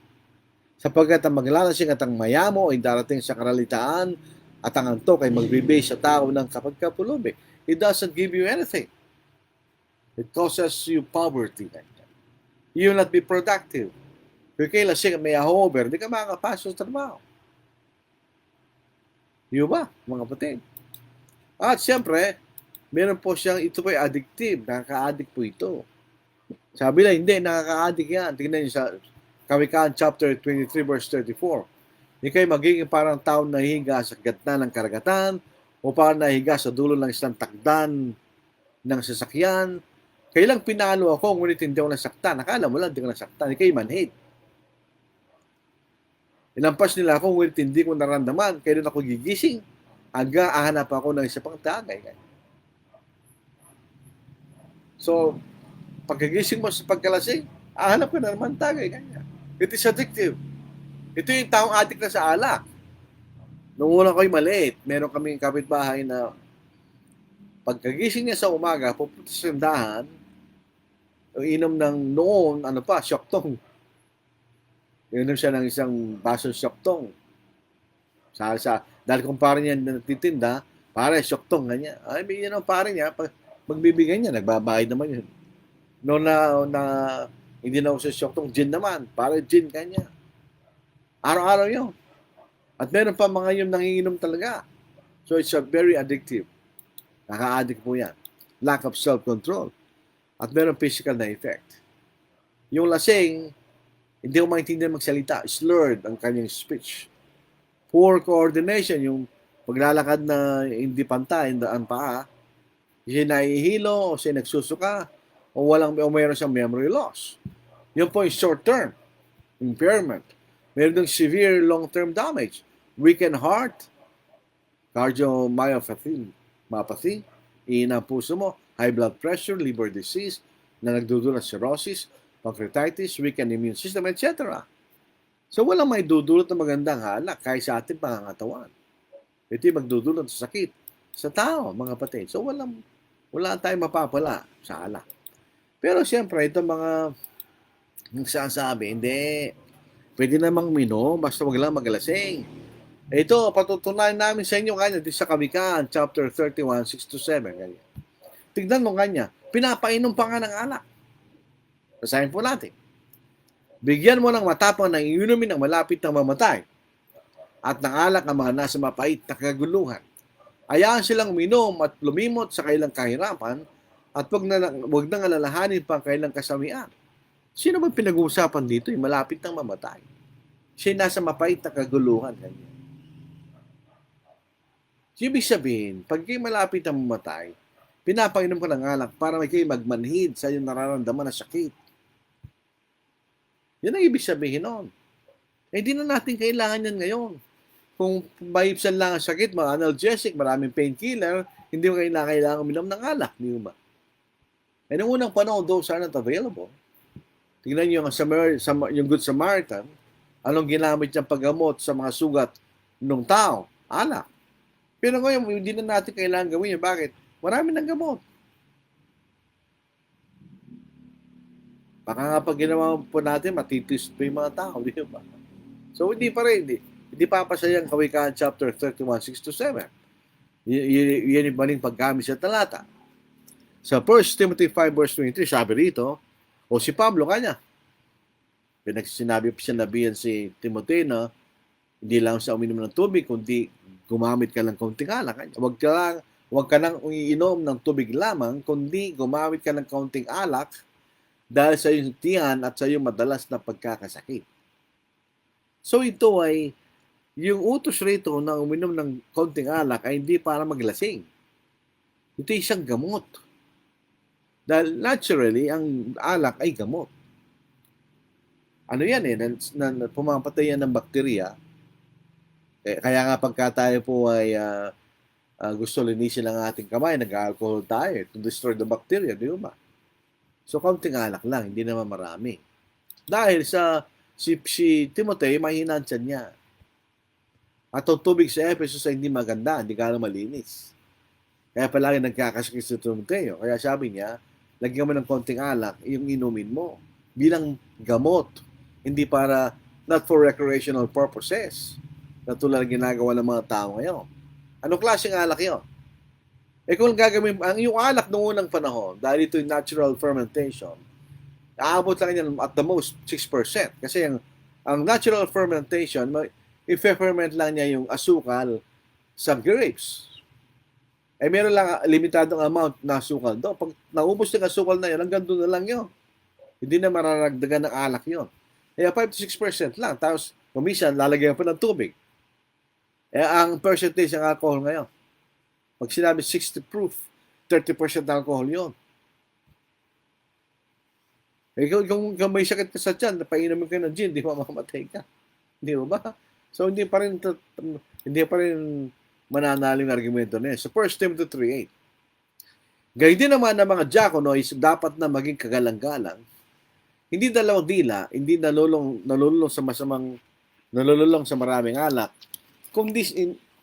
Sapagkat ang maglalasing at ang mayamo ay darating sa karalitaan at ang antok ay magbibigay sa tao ng kapagkapulubi. It doesn't give you anything. It causes you poverty. You will not be productive. Kung kayo lasing at may hangover, hindi ka makakapasok sa trabaho. Di ba, mga kapatid? At siyempre, meron po siyang, ito po ay addictive. Nakaka-addict po ito. Sabi lang, hindi, nakaka-addict yan. Tingnan niyo sa Kawikaan chapter 23 verse 34. Hindi kayo magiging parang taong nahihiga sa gitna ng karagatan o parang nahihiga sa dulo ng isang takdan ng sasakyan. Kailang pinalo ako, ngunit hindi ako nasaktan. Nakala mo lang, hindi ko nasaktan. Hindi kayo manhid. Inampas nila ako, ngunit hindi ko naramdaman. Kaya doon ako gigising. Hanggang ahanap ako ng isa pang tagay. So, pagkagising mo sa pagkalasing, ahanap ka na naman tagay. It is addictive. Ito yung taong addict na sa alak. Noong una ko'y maliit, meron kaming kapitbahay na pagkagising niya sa umaga, pupunta sa tindahan, inom ng noon, syoktong. Inom siya ng isang baso syoktong. Dahil kung pare niya natitinda, pare, syoktong, ganyan. Ay, yun ang pare niya, magbibigay niya, nagbabayad naman yun. Noon na hindi na ako sa syoktong, gin naman, pare, gin, ganyan. Araw-araw yun. At meron pa mga yung nanginginom talaga. So it's a very addictive. Naka-addict po yan. Lack of self-control. At meron physical na effect. Yung lasing, hindi ko maintindihan magsalita. Slurred ang kanyang speech. Poor coordination, yung paglalakad na hindi pantay, ang paa, siya nahihilo, o siya nagsusuka, o mayroon siyang memory loss. Yun po yung short-term impairment. Meron ng severe long-term damage. Weakened heart, cardiomyopathy, ihina ang puso mo, high blood pressure, liver disease, na nagdudulot cirrhosis, pancreatitis, weakened immune system, etc. So walang may dudulot na magandang halak kahit sa ating pangangatawan. Ito yung magdudulot sa sakit sa tao, mga kapatid. So wala tayong mapapala sa alak. Pero siyempre, itong mga nagsasabi, hindi, pwede namang minom, basta wag lang magalasing. Ito, patutunayan namin sa inyo kanya dito sa Kawikaan, chapter 31, 6-7. Ganyan. Tignan mo kanya, pinapainom pa nga ng alak. Basahin po natin. Bigyan mo ng matapang ng inumin ng malapit na mamatay at ng alak ang mga nasa mapait na kaguluhan. Hayaan silang uminom at lumimot sa kailang kahirapan at wag nang alalahanin pa ang kailang kasamian. Sino ba pinag-uusapan dito? Yung malapit nang mamatay. Siya nasa mapait na kaguluhan. Ganyan. Ibig sabihin, pag kayo malapit na mamatay, pinapainom ka ng alak para may kayo magmanhid sa iyong nararamdaman na sakit. Yan ang ibig sabihin noon. Hindi na natin kailangan yan ngayon. Kung maipsan lang ang sakit, mga analgesic, maraming painkiller, hindi mo kailangan uminom ng alak. Di ba? E noong unang panahon, those are not available. Tingnan niyo yung Good Samaritan, anong ginamit niyang paggamot sa mga sugat ng tao? Alak. Pero ngayon, hindi na natin kailangan gawin yun. Bakit? Marami ng gamot. Baka nga pag ginawa po natin, matitis pa yung mga tao, di ba? So, hindi pa rin, hindi papasayang Kawikaan chapter 31, 6 to 7. Yan yung maling paggamit sa talata. Sa 1 Timothy 5 verse 23, sabi rito, o si Pablo kanya, sinabihan si Timothy na hindi lang sa uminom ng tubig, kundi gumamit ka ng kaunting alak. Huwag ka lang umiinom ng tubig lamang, kundi gumamit ka ng kaunting alak dahil sa iyong tiyan at sa iyong madalas na pagkakasakit. So ito ay, yung utos rito na uminom ng kaunting alak ay hindi para maglasing. Ito ay isang gamot. Dahil naturally, ang alak ay gamot. Ano yan pumapatay yan ng bakterya. Kaya nga pagka tayo po ay gusto linisin ang ating kamay, nag-alcohol tayo to destroy the bacteria, di ba? So, kaunting alak lang, hindi naman marami. Dahil si Timothy, mahina ang tiyan niya. At ang tubig sa Ephesus ay hindi maganda, hindi ka malinis. Kaya palagi nagkakasakit si Timothy. Kaya sabi niya, lagyan mo ng konting alak, yung inumin mo. Bilang gamot, hindi para, not for recreational purposes. Na tulad ng ginagawa ng mga tao ngayon. Anong klaseng alak yun? Kung gagawin, yung alak noong unang panahon, dahil ito yung natural fermentation, aabot lang yan at the most 6%. Kasi ang natural fermentation, i-ferment lang niya yung asukal sa grapes. Meron lang limitadong amount na asukal doon. Pag naubos yung asukal na yun, hanggang doon na lang yun. Hindi na mararagdagan ng alak yun. Kaya 5 to 6% lang. Tapos, kumisan, lalagyan pa ng tubig. Ang percentage ng alcohol ngayon, pag sinabi 60 proof, 30% alcohol yun. Kung may sakit ka sa tiyan, napainumin ka ng gin, di mamamatay ka. Di ba? So, hindi pa rin mananalo yung argumento na yun. So, 1 Timothy 3:8. Gayun din naman ng mga diakono is dapat na maging kagalang-galang. Hindi dalawang dila, hindi nalululong sa maraming alak, kundi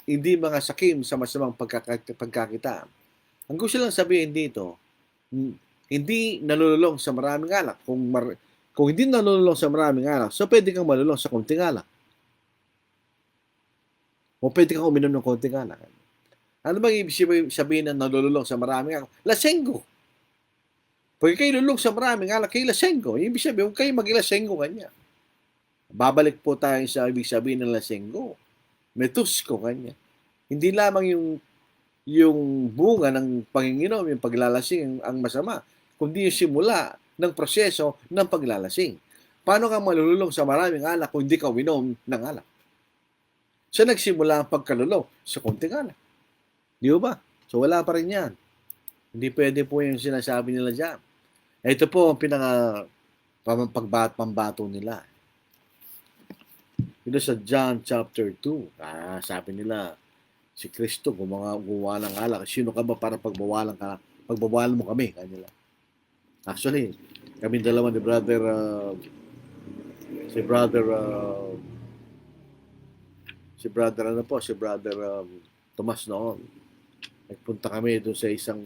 hindi mga sakim sa masamang pagkakita. Ang gusto lang sabihin dito, hindi nalululong sa maraming alak. Kung hindi nalululong sa maraming alak, so pwede kang malulong sa konting alak. O pwede kang uminom ng konting alak. Ano bang ibig sabihin na nalululong sa maraming alak? Lasenggo. Pag kayo lulong sa maraming alak, kayo lasenggo. Ibig sabihin, huwag kayo mag-lasenggo kanya. Babalik po tayo sa ibig sabihin ng lasenggo. Metusko kanya. Hindi lamang yung bunga ng panginginom, yung paglalasing ang masama, kundi yung simula ng proseso ng paglalasing. Paano ka malululong sa maraming alak kung hindi ka uminom ng alak? So nagsimula ang pagkalulong sa konting alak. Di ba? So wala pa rin yan. Hindi pwede po yung sinasabi nila dyan. Ito po ang pambato nila. Ito sa John chapter 2. Sabi nila, si Kristo gumawa ng alak. Sino ka ba para pagbawalan mo kami? Kanila. Actually, kami dalawa ni brother Tomas noon. Nagpunta kami doon sa isang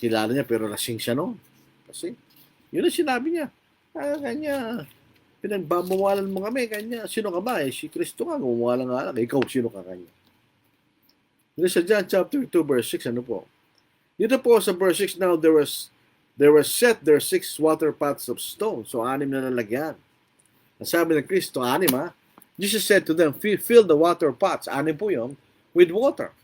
kilala niya pero lasing siya noon. Kasi yun ang sinabi niya. Kanya pinagbabawalan mo kami, kanya, sino ka ba? Si Kristo nga, gumawa ng alak. Ikaw, sino ka kanya? Dito sa John chapter 2, verse 6, ano po? Dito po sa verse 6, now there were set there 6 water pots of stone. So, 6 na lalagyan. Sabi ng Kristo, 6 ha? Jesus said to them, fill the water pots, 6 po yun, with water.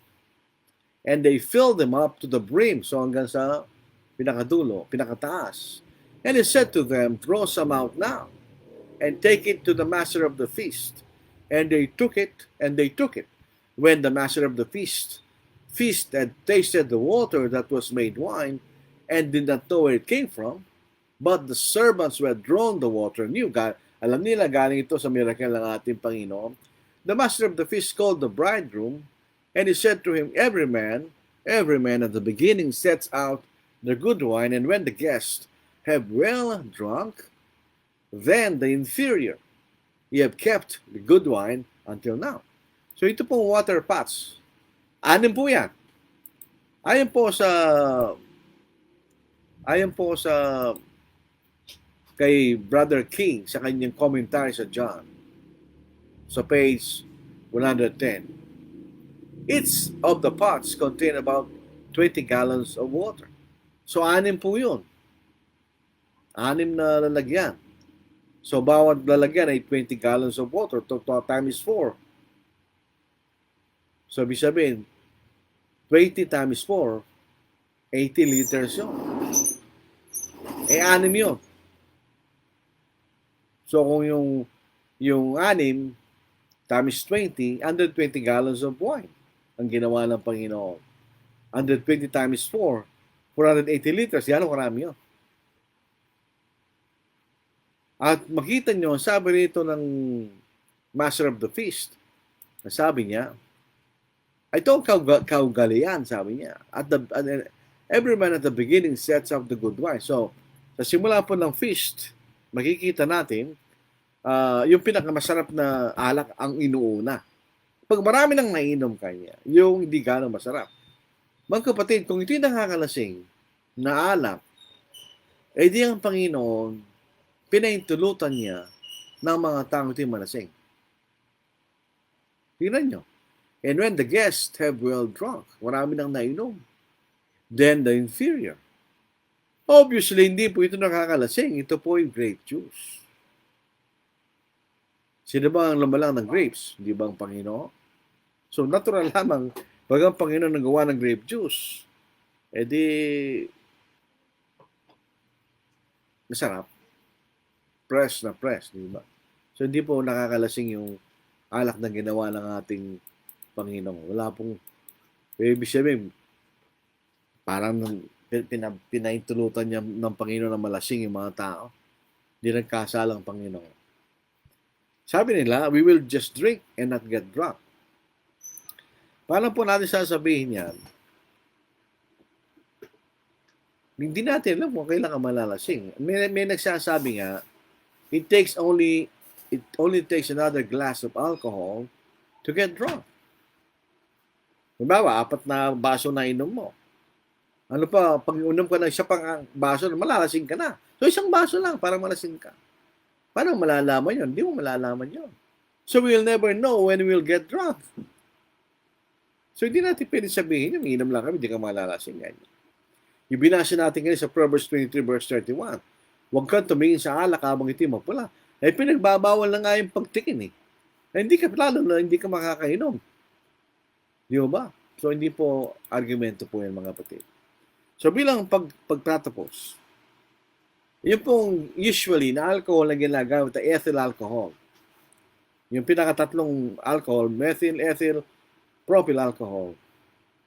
And they filled them up to the brim. So, hanggang sa pinakadulo, pinakataas. And he said to them, draw some out now and take it to the master of the feast. And they took it. When the master of the feast had tasted the water that was made wine, and did not know where it came from, but the servants who had drawn the water knew. Alam nila, galing ito sa miracle ng ating Panginoon. The master of the feast called the bridegroom, and he said to him, every man at the beginning sets out the good wine, and when the guests have well drunk, then the inferior. You have kept the good wine until now. So ito pong water pots. Anim po yan. Ayon po sa ayon po sa kay Brother King sa kanyang commentary sa John sa page 110. Each of the pots contain about 20 gallons of water. So, anim po yun. Anim na lalagyan. So, bawat lalagyan ay 20 gallons of water. Times 4. So, ibig sabihin, 20 times 4, 80 liters yun. Anim yun. So, kung yung anim times 20, 120 gallons of wine ang ginawa ng Panginoon. 120 times 4, 480 liters. Yan ang karami yun. At makita nyo, sabi rito ng Master of the Feast, sabi niya, ito ang kaugalian, sabi niya. Every man at the beginning sets up the good wine. So, sa simula po ng feast, makikita natin, yung pinakamasarap na alak ang inuuna. Pag marami nang nainom kanya, yung hindi gano'ng masarap. Mga kapatid, kung ito'y nakakalasing na alak, eh di ang Panginoon, pinaintulutan niya ng mga taong ito'y malasing. Tingnan nyo. And when the guests have well drunk, marami nang nainom, then the inferior. Obviously, hindi po ito nakakalasing. Ito po yung grape juice. Sino ba ang lumalang ng grapes? Hindi ba ang Panginoon? So, natural lamang, pag ang Panginoon nagawa ng grape juice, edi, masarap. Press na press, di ba? So, hindi po nakakalasing yung alak na ginawa ng ating Panginoon. Wala pong, ibig sabihin, parang pinaintulutan niya ng Panginoon na malasing yung mga tao. Hindi nagkasalang Panginoon. Sabi nila, we will just drink and not get drunk. Paano po natin sasabihin yan? Hindi natin alam kung kailan ka malalasing. May nagsasabi nga, it only takes another glass of alcohol to get drunk. Halimbawa, 4 na baso na inom mo. Ano pa, pag inom ka ng isa pang baso, malalasing ka na. So, isang baso lang para malasing ka. Paano malalaman yun? Hindi mo malalaman yun. So, we'll never know when we'll get drunk. So, hindi natin pwede sabihin, inom lang kami, hindi ka malalasing. Ganyan. Yung binasa natin ngayon sa Proverbs 23 verse 31, huwag kang tumingin sa alak habang ito'y mapula. Eh, pinagbabawal na nga yung pagtingin eh. Hindi ka, lalo na hindi ka makakainom. Di ba? So, hindi po argumento po yan mga kapatid. So, bilang pagtatapos, yung pong usually na alcohol na ginagamit, ethyl alcohol. Yung pinakatatlong alcohol, methyl, ethyl, propyl alcohol.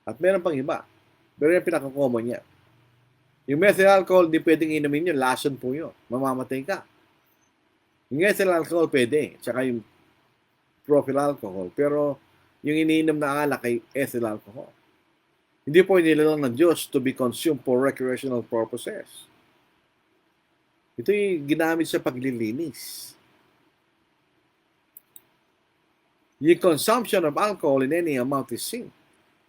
At meron pang iba. Pero yung pinaka-common niya. Yung methyl alcohol, di pwedeng inumin yun. Lason po yun. Mamamatay ka. Yung ethyl alcohol, pwede. Tsaka yung propyl alcohol. Pero yung iniinom na alak ay ethyl alcohol. Hindi po inilalang ng Diyos to be consumed for recreational purposes. Ito'y ginamit sa paglilinis. Yung consumption of alcohol in any amount is sin.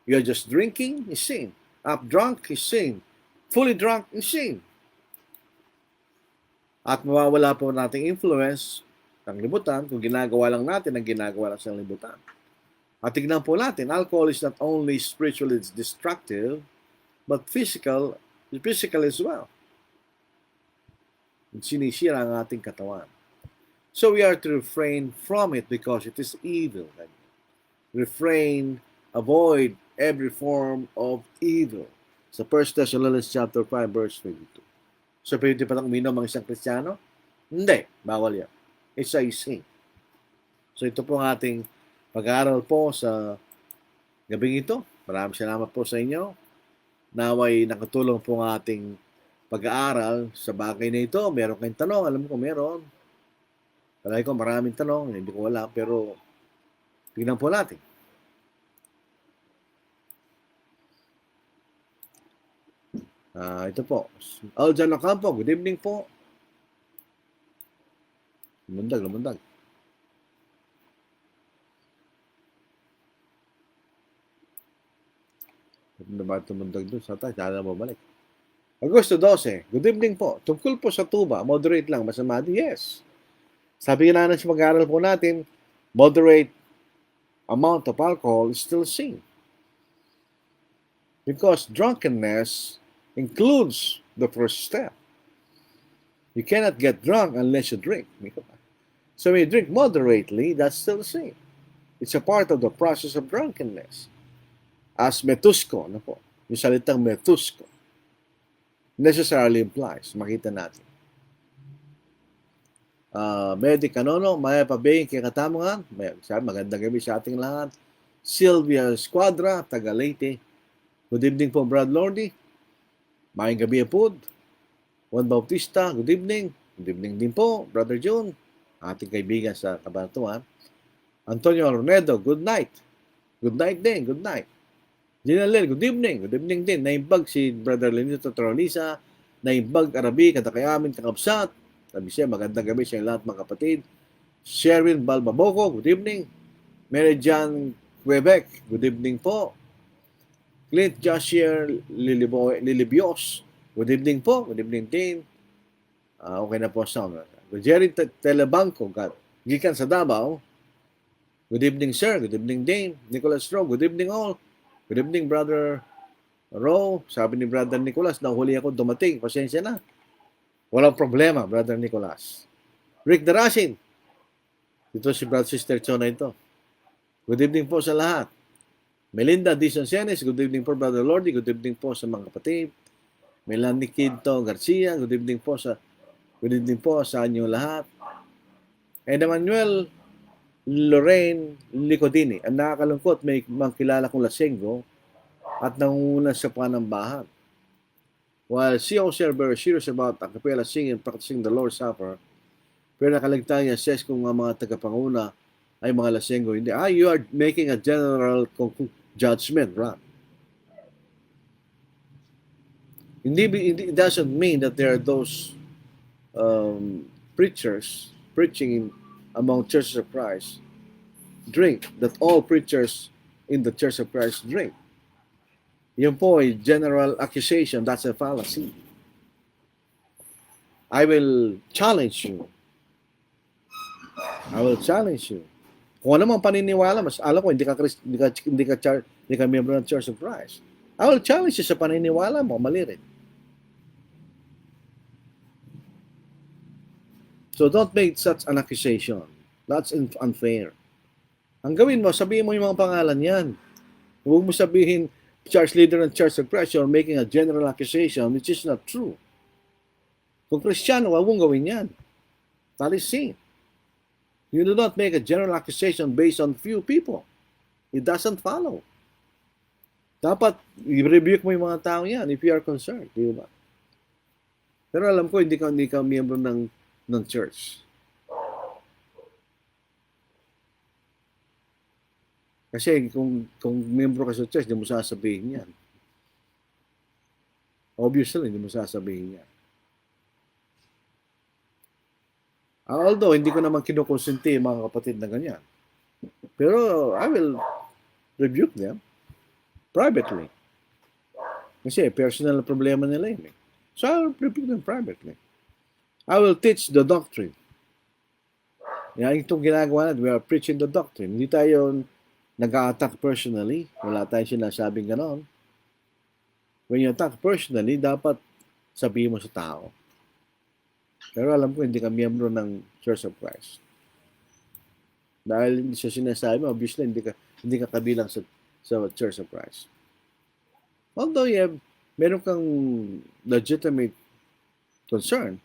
You're just drinking is sin. Up drunk is sin. Fully drunk is sin. At mawawala po nating influence ng libutan kung ginagawa lang natin ang ginagawa lang sa libutan. At tignan po natin, alcohol is not only spiritually destructive, but physical as well. Sinisira ang ating katawan. So we are to refrain from it because it is evil. Refrain, avoid every form of evil. Sa 1 Thessalonians chapter 5 verse 22. So pwede pa lang uminom ang isang Kristiyano? Hindi, bawal yan. It's a sin. So ito po ang ating pag-aaral po sa gabing ito. Maraming salamat po sa inyo. Naway nakatulong po ang ating pag-aaral sa bagay na ito. Meron kayong tanong, alam ko meron. Palagi ko maraming tanong, hindi ko wala, pero tingnan po natin. Ito po. Aljan Ocampo, good evening po. Lumundag. Ano ba tumundag doon? Sa tayo, sana bumalik. Agosto 12, good evening po. Tungkol po sa tuba, moderate lang, masama din? Yes. Sabi nga na sa mag-aaral po natin, moderate amount of alcohol is still sin. Because drunkenness includes the first step. You cannot get drunk unless you drink. So when you drink moderately, that's still sin. It's a part of the process of drunkenness. As metusko, ano po? Yung salitang metusko necessarily implies, makita natin. Medi Canono, Maya Pabeng, kikatamangan, magandang gabi sa ating lahat. Sylvia Squadra, taga Leyte. Good evening po, Brad Lordy. Mayang gabi po. Juan Bautista, good evening. Good evening din po, Brother June, ating kaibigan sa Kabanatuan. Antonio Ornedo, good night. Good night din, good night. Gina Lil, good evening. Good evening din. Naimbag si Brother Lenito Torolisa. Naimbag Arabi, katakayamin, kakabsat. Sabi siya, magandang gabi sa lahat mga kapatid. Sherin Balbaboko, good evening. Mary Jan Quebec, good evening po. Clint Joshua Lilibios, good evening po. Good evening din. Okay na po sa Jerry Telebanco, gikan sa Davao. Good evening, sir. Good evening din. Nicholas Rowe, good evening all. Good evening, Brother Rowe. Sabi ni Brother Nicholas, nahuli ako dumating. Pasensya na. Walang problema, Brother Nicholas. Rick Darasin. Ito si Brother Sister Chona ito. Good evening po sa lahat. Melinda Dizoncenes, good evening po, Brother Lordy. Good evening po sa mga kapatid. Melanie Quinto Garcia, good evening po sa inyong lahat. And Emmanuel Lorraine Licodini. Ang nakakalungkot, may kilala kong lasenggo at nangunguna sa panambahan. While she also very serious about a cappella singing and practicing the Lord's Supper, pero nakaligtaan niya says kung ang mga tagapanguna ay mga lasenggo. Hindi. You are making a general judgment, right? It doesn't mean that there are those preachers preaching among churches of Christ drink, that all preachers in the Church of Christ drink. Yun po ay general accusation. That's a fallacy. I will challenge you. Kung ano mang paniniwala, mas alam ko, hindi ka member ng Church of Christ. I will challenge you sa paniniwala mo, mali rin. So don't make such an accusation. That's unfair. Ang gawin mo, sabihin mo yung mga pangalan yan. Huwag mo sabihin, church leader ng Church of Christ, you're making a general accusation which is not true. Kung Kristiyano, huwag mong gawin yan. That is sin. You do not make a general accusation based on few people. It doesn't follow. Dapat, i-rebuke mo yung mga tao yan if you are concerned. Di ba? Pero alam ko, hindi ka miyembro ng church. Kasi kung miyembro ka sa church, hindi mo sasabihin yan. Obviously, hindi mo sasabihin yan. Although, hindi ko naman kinukonsinti yung mga kapatid na ganyan. Pero, I will rebuke them privately. Kasi personal na problema nila yun. So, I will rebuke them privately. I will teach the doctrine. Yan itong ginagawa natin. We are preaching the doctrine. Hindi tayo nag-a-attack personally. Wala tayong sinasabing ganon. When you attack personally, dapat sabihin mo sa tao. Pero alam ko, hindi ka miyembro ng Church of Christ. Dahil sa sinasabi mo, obviously, hindi ka kabilang sa Church of Christ. Although, meron kang legitimate concern,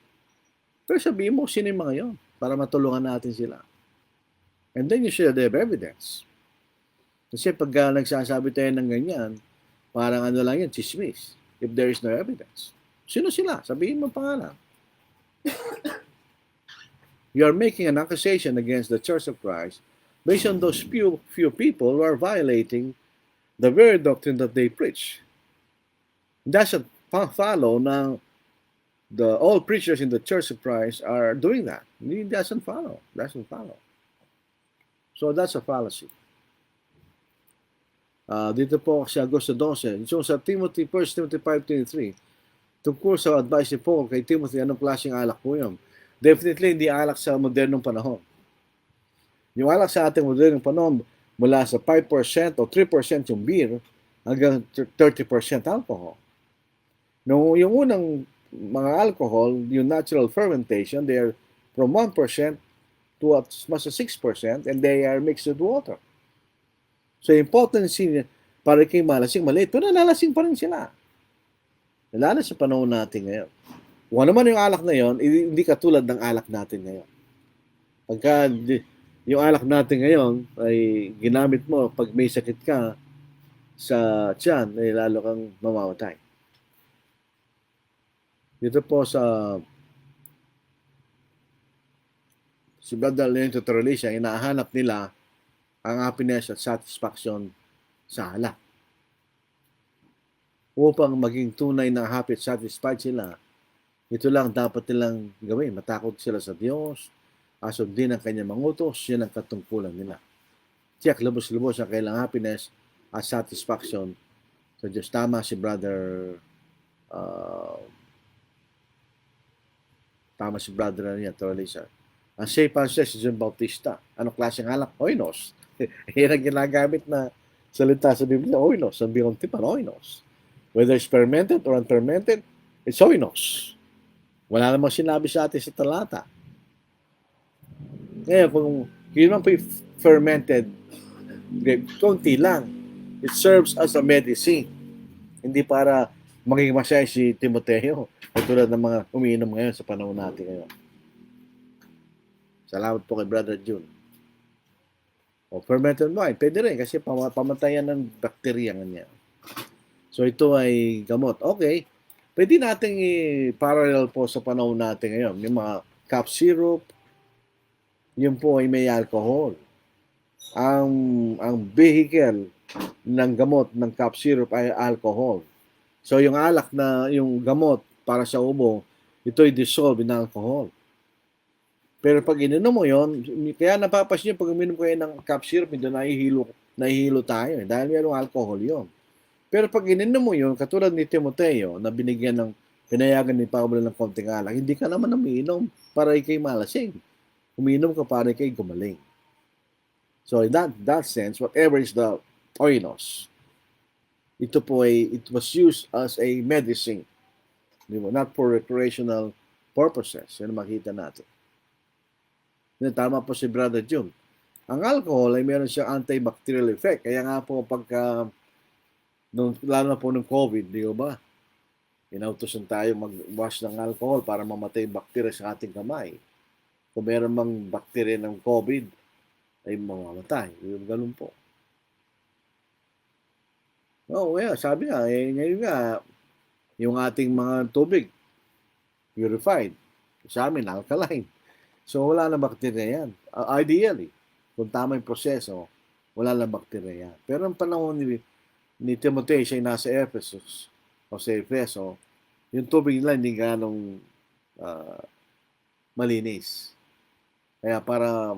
pero sabihin mo, sino yung mga yun? Para matulungan natin sila. And then you should have evidence. Kasi pag nagsasabi tayo ng ganyan, parang ano lang yan, chismis. If there is no evidence. Sino sila? Sabihin mo pangalan. You are making an accusation against the Church of Christ based on those few people who are violating the very doctrine that they preach. It doesn't follow na all preachers in the Church of Christ are doing that. It doesn't follow. So that's a fallacy. Dito po sa Agosto 12. So sa 1 Timothy 5:23, tungkol sa advice ni Paul kay Timothy, anong klaseng alak po yun? Definitely hindi alak sa modernong panahon. Yung alak sa ating modernong panahon, mula sa 5% o 3% yung beer hanggang 30% alcohol. No, yung unang mga alcohol, yung natural fermentation, they're from 1% to as much as 6% and they are mixed with water. So, yung potency para kay malasing maliit, pero nalalasing pa rin sila. Lalo sa panahon natin ngayon. Kung ano man yung alak na yon, hindi katulad ng alak natin ngayon. Pagka yung alak natin ngayon ay ginamit mo pag may sakit ka sa tiyan, ay lalo kang mamamatay. Dito po sa si Brother Leonto Torrelicia, inahanap nila ang happiness at satisfaction sa alak. Upang maging tunay na happy at satisfied sila, ito lang dapat nilang gawin. Matakot sila sa Diyos, asundin ang kanyang mangutos, yan ang katungkulan nila. Tiyak lubos-lubos ang kailang happiness at satisfaction sa Diyos. Tama si Brother Torrelicia. Ang St. Francis si John Bautista. Anong klaseng alak? Oinos. Yan ang ginagamit na salita sa Biblia, oinos. Ang biyontipan, oinos. Whether it's fermented or unfermented, it's oinos. Wala namang sinabi sa atin sa talata. Ngayon, kung yun naman po yung fermented grape, konti lang. It serves as a medicine. Hindi para maging masaya si Timoteo. Katulad ng mga umiinom ngayon sa panahon natin ngayon. Salamat po kay Brother June. O fermented wine, pwede rin kasi pamatayan ng bakterya niya. So ito ay gamot. Okay, pwede nating i-parallel po sa panahon natin ngayon. Yung mga cough syrup, yun po ay may alcohol. Ang vehicle ng gamot ng cough syrup ay alcohol. So yung alak na, yung gamot para sa ubo, ito ay dissolved in alcohol. Pero pag ininom mo yon, kaya napapansin niyo pag uminom kayo ng cough syrup, hindi nahihilo tayo dahil mayroong alcohol yon. Pero pag ininom mo yon, katulad ni Timoteo na pinayagan ni Pablo ng konting alak, hindi ka naman umiinom para ikay malasing. Umiinom ka para ikay gumaling. So in that sense, whatever is the oinos, ito po it was used as a medicine, not for recreational purposes. Yan makita natin. Tama po si Brother June. Ang alcohol ay meron siyang antibacterial effect. Kaya nga po pagka, lalo na po ng COVID, di ba? Inautosan tayo mag-wash ng alcohol para mamatay bacteria sa ating kamay. Kung meron mang bacteria ng COVID, ay mamamatay. Ganun po. Sabi nga, ngayon nga, yung ating mga tubig, purified. Sa amin, alkaline. So, wala na bakterya yan. Ideally, kung tama yung proseso, wala na bakterya yan. Pero ang panahon ni Timoteo, siya nasa Ephesus, o sa Efeso, yung tubig nila hindi ganong malinis. Kaya para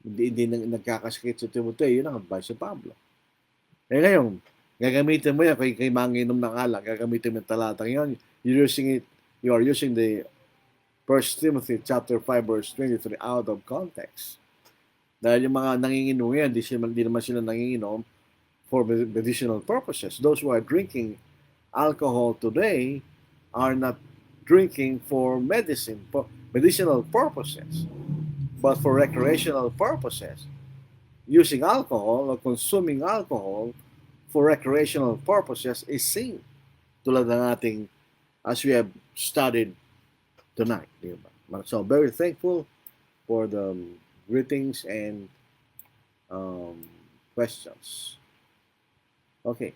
hindi nagkakasakit sa Timoteo, yun ang advice sa Pablo. Ngayon, gagamitin mo yan kay manginom ng alak, gagamitin mo yung talatang yun, you are using the 1 Timothy chapter 5 verse 23 out of context. Dahil yung mga nanginginom yan, di naman sila nanginginom for medicinal purposes. Those who are drinking alcohol today are not drinking for medicinal purposes, but for recreational purposes. Using alcohol or consuming alcohol for recreational purposes is sin. Tulad ng ating, as we have studied tonight. So, very thankful for the greetings and questions. Okay.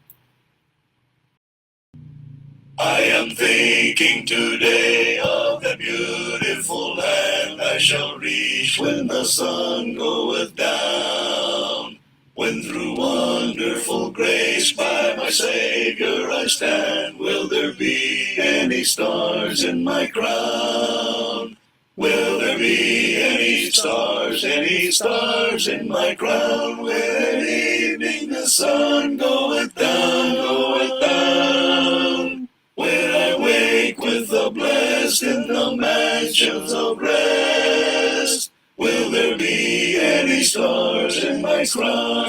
I am thinking today of the beautiful land I shall reach when the sun goeth down. When through wonderful grace by my Savior I stand, will there be any stars in my crown? Will there be any stars in my crown? When at evening the sun goeth down. When I wake with the blessed in the mansions of rest, will there be any stars in my crown?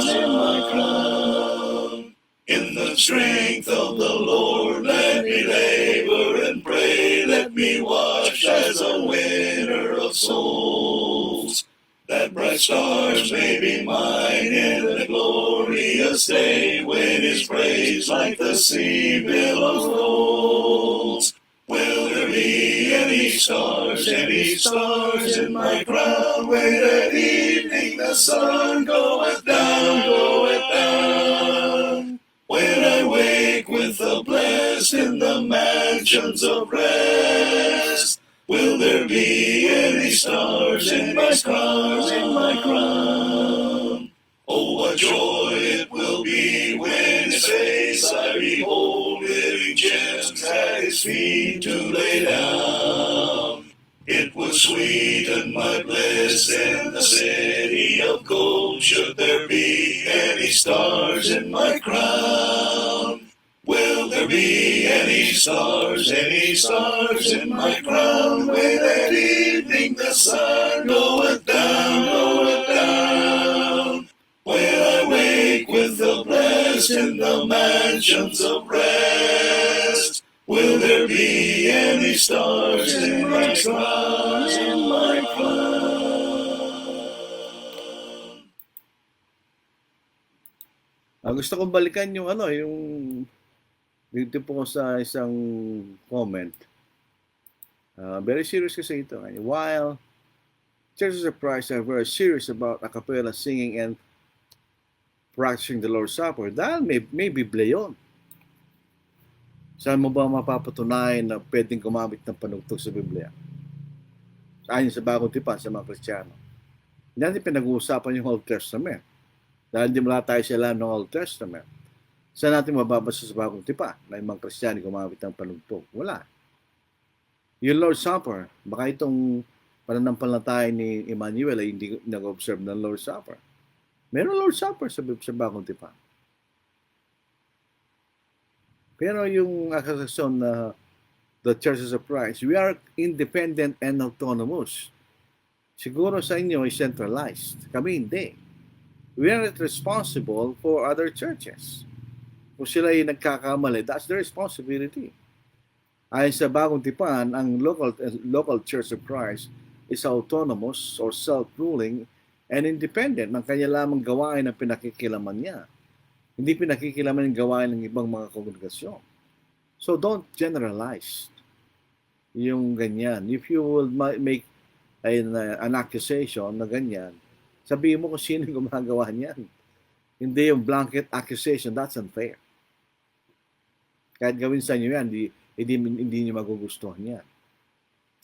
In the strength of the Lord, let me labor and pray. Let me watch as a winner of souls, that bright stars may be mine in the glorious day, when His praise like the sea billows rolls. Will there be any stars in my crown? When at evening the sun goeth down. When I wake with the blessed in the mansions of rest, will there be any stars in my crown? Oh, what joy it will be when His face I behold, living gems at His feet to lay down. It would sweeten my bliss in the city of gold, should there be any stars in my crown. Will there be any stars in my crown? When at evening the sun goeth down. When I wake with the blessed in the mansions of rest, will there be any stars in my crown? Gusto kong balikan yung dito po sa isang comment. Very serious kasi ito. While churches of Christ are very serious about a cappella singing and practicing the Lord's Supper, dahil may Biblia yun. Saan mo ba mapapatunayan na pwedeng gumamit ng panugtog sa Biblia? Ayon sa Bagong Tipan sa mga Kristiyano. Hindi natin pinag-uusapan yung Old Testament. Dahil hindi wala tayo sila ng Old Testament. Saan natin mababasa sa Bagong Tipan na yung mga Kristiyano gumamit ng panugtog? Wala. Yung Lord's Supper, baka itong pananampalataya ni Emmanuel ay hindi nag-observe ng Lord's Supper. Meron Lord's Supper sa Bagong Tipan. Pero yung akusasyon na the Churches of Christ, we are independent and autonomous. Siguro sa inyo ay centralized. Kami hindi. We are not responsible for other churches. Kung sila ay nagkakamali, that's their responsibility. Ayon sa Bagong Tipan, ang local Church of Christ is autonomous or self-ruling and independent ng kanya lamang gawain ang pinakikilaman niya. Hindi pinakikilaman yung gawain ng ibang mga kongregasyon. So don't generalize yung ganyan. If you will make an accusation na ganyan, sabihin mo kung sino yung gumagawa niyan. Hindi yung blanket accusation, that's unfair. Kahit gawin sa inyo yan, hindi niyo magugustuhan yan.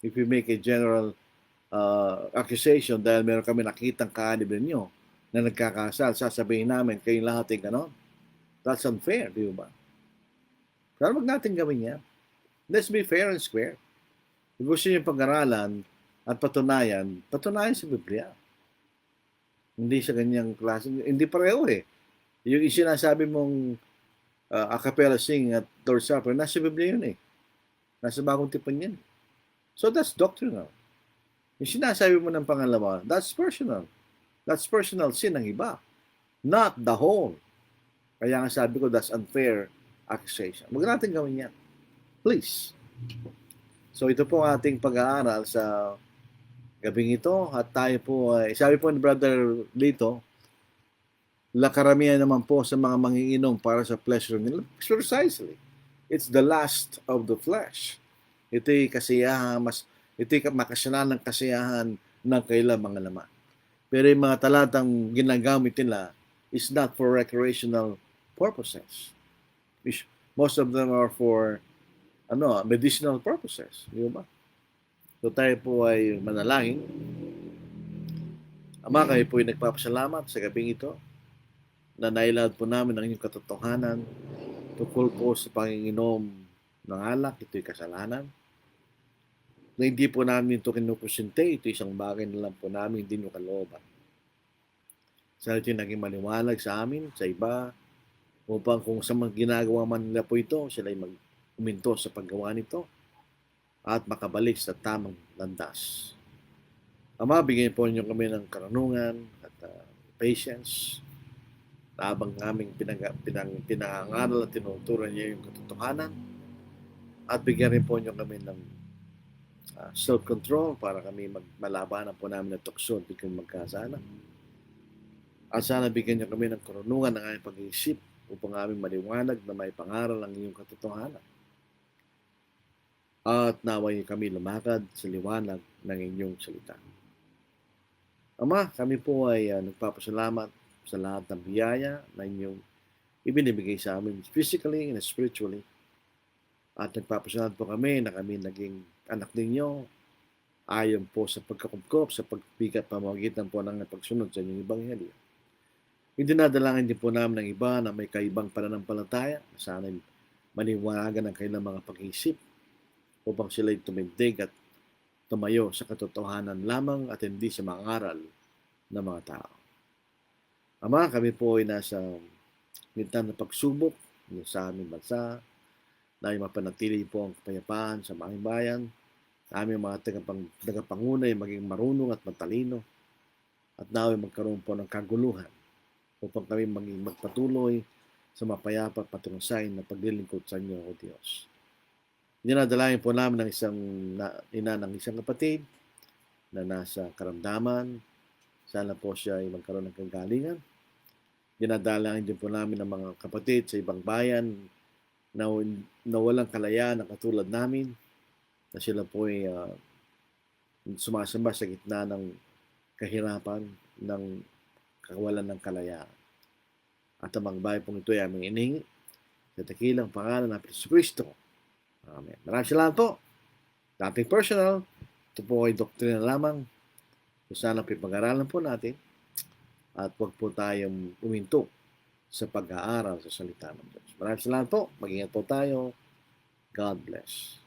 If you make a general accusation dahil meron kami nakitang kaanib ninyo na nagkakasal, sasabihin namin kayong lahat ay ganon. That's unfair, di ba? Pero wag natin gawin yan. Let's be fair and square. Kung gusto niyo pag-aralan at patunayan sa Biblia. Hindi sa ganyang klase. Hindi pareho eh. Yung sinasabi mong a cappella singing at Lord's Supper, nasa Biblia yun eh. Nasa Bagong Tipan yan. So that's doctrinal. Yung sinasabi mo ng pangalawa, that's personal. That's personal sin ng iba. Not the whole. Kaya nga sabi ko, that's unfair accusation. Huwag natin gawin yan. Please. So ito po ang ating pag-aaral sa gabing ito. At tayo po, sabi po ni Brother Lito, karamihan naman po sa mga manginginom para sa pleasure nila. Precisely. It's the lust of the flesh. Ito'y kasiyahan, ito'y makasyanan ng kasiyahan ng kailang mga laman. Pero yung mga talatang ginagamit nila is not for recreational purposes. Most of them are for medicinal purposes. Di ba? So tayo po ay manalangin. Ama, kayo po ay nagpapasalamat sa gabing ito na nailad po namin ang inyong katotohanan tungkol po sa panginginom ng alak. Ito'y kasalanan. na hindi po namin ito kinukusinte. Ito isang bagay na lang po namin din yung kalooban. Sana ito yung naging maliwanag sa amin, sa iba, upang kung sa mga ginagawa man nila po ito, sila ay uminto sa paggawa nito at makabalik sa tamang landas. Ama, bigyan po niyo kami ng karunungan at patience habang aming pinangaral at tinuturan niyo yung katotohanan at bigyan rin po niyo kami ng self-control para kami malabanan po namin ang tukso at di kami magkasala. At sana bigyan niyo kami ng karunungan ng aming pag-iisip upang aming maliwanag na may pangaral ang iyong katotohanan. At naway kami lumakad sa liwanag ng inyong salita. Ama, kami po ay nagpapasalamat sa lahat ng biyaya na inyong ibinibigay sa amin physically and spiritually. At nagpapasalamat po kami na kami naging anak ninyo ayon po sa pagkakupkop, sa pagbigat pamamagitan po ng pagsunod sa inyong ebanghelyo. Idinadalangin din po namin ng iba na may kaibang pananampalataya na sana maliwanagan ang kanilang mga pag-iisip upang sila'y tumindig at tumayo sa katotohanan lamang at hindi sa mga aral ng mga tao. Ama, kami po ay nasa gitna ng pagsubok sa aming bansa na ay mapanatili po ang kapayapaan sa mga bayan, na aming mga tagapangunay maging marunong at matalino at naway magkaroon po ng kaguluhan upang kami maging magpatuloy sa mapayapa at patunusay na paglilingkod sa inyo, O Diyos. Dinadalangin po namin ng ina ng isang kapatid na nasa karamdaman. Sana po siya ay magkaroon ng kagalingan. Dinadalangin din po namin ng mga kapatid sa ibang bayan na walang kalayaan na katulad namin, na sila po ay sumasamba sa gitna ng kahirapan, ng kawalan ng kalayaan. At ang mga bahay pong ito ay aming inihingi sa dakilang pangalan ng Kristo. Amen. Maraming salamat po. Dating personal, ito po ay doktrina lamang. So sana pag-aralan po natin at huwag po tayong uminto sa pag-aaral sa salita ng Diyos. Maraming salamat po. Mag-ingat po tayo. God bless.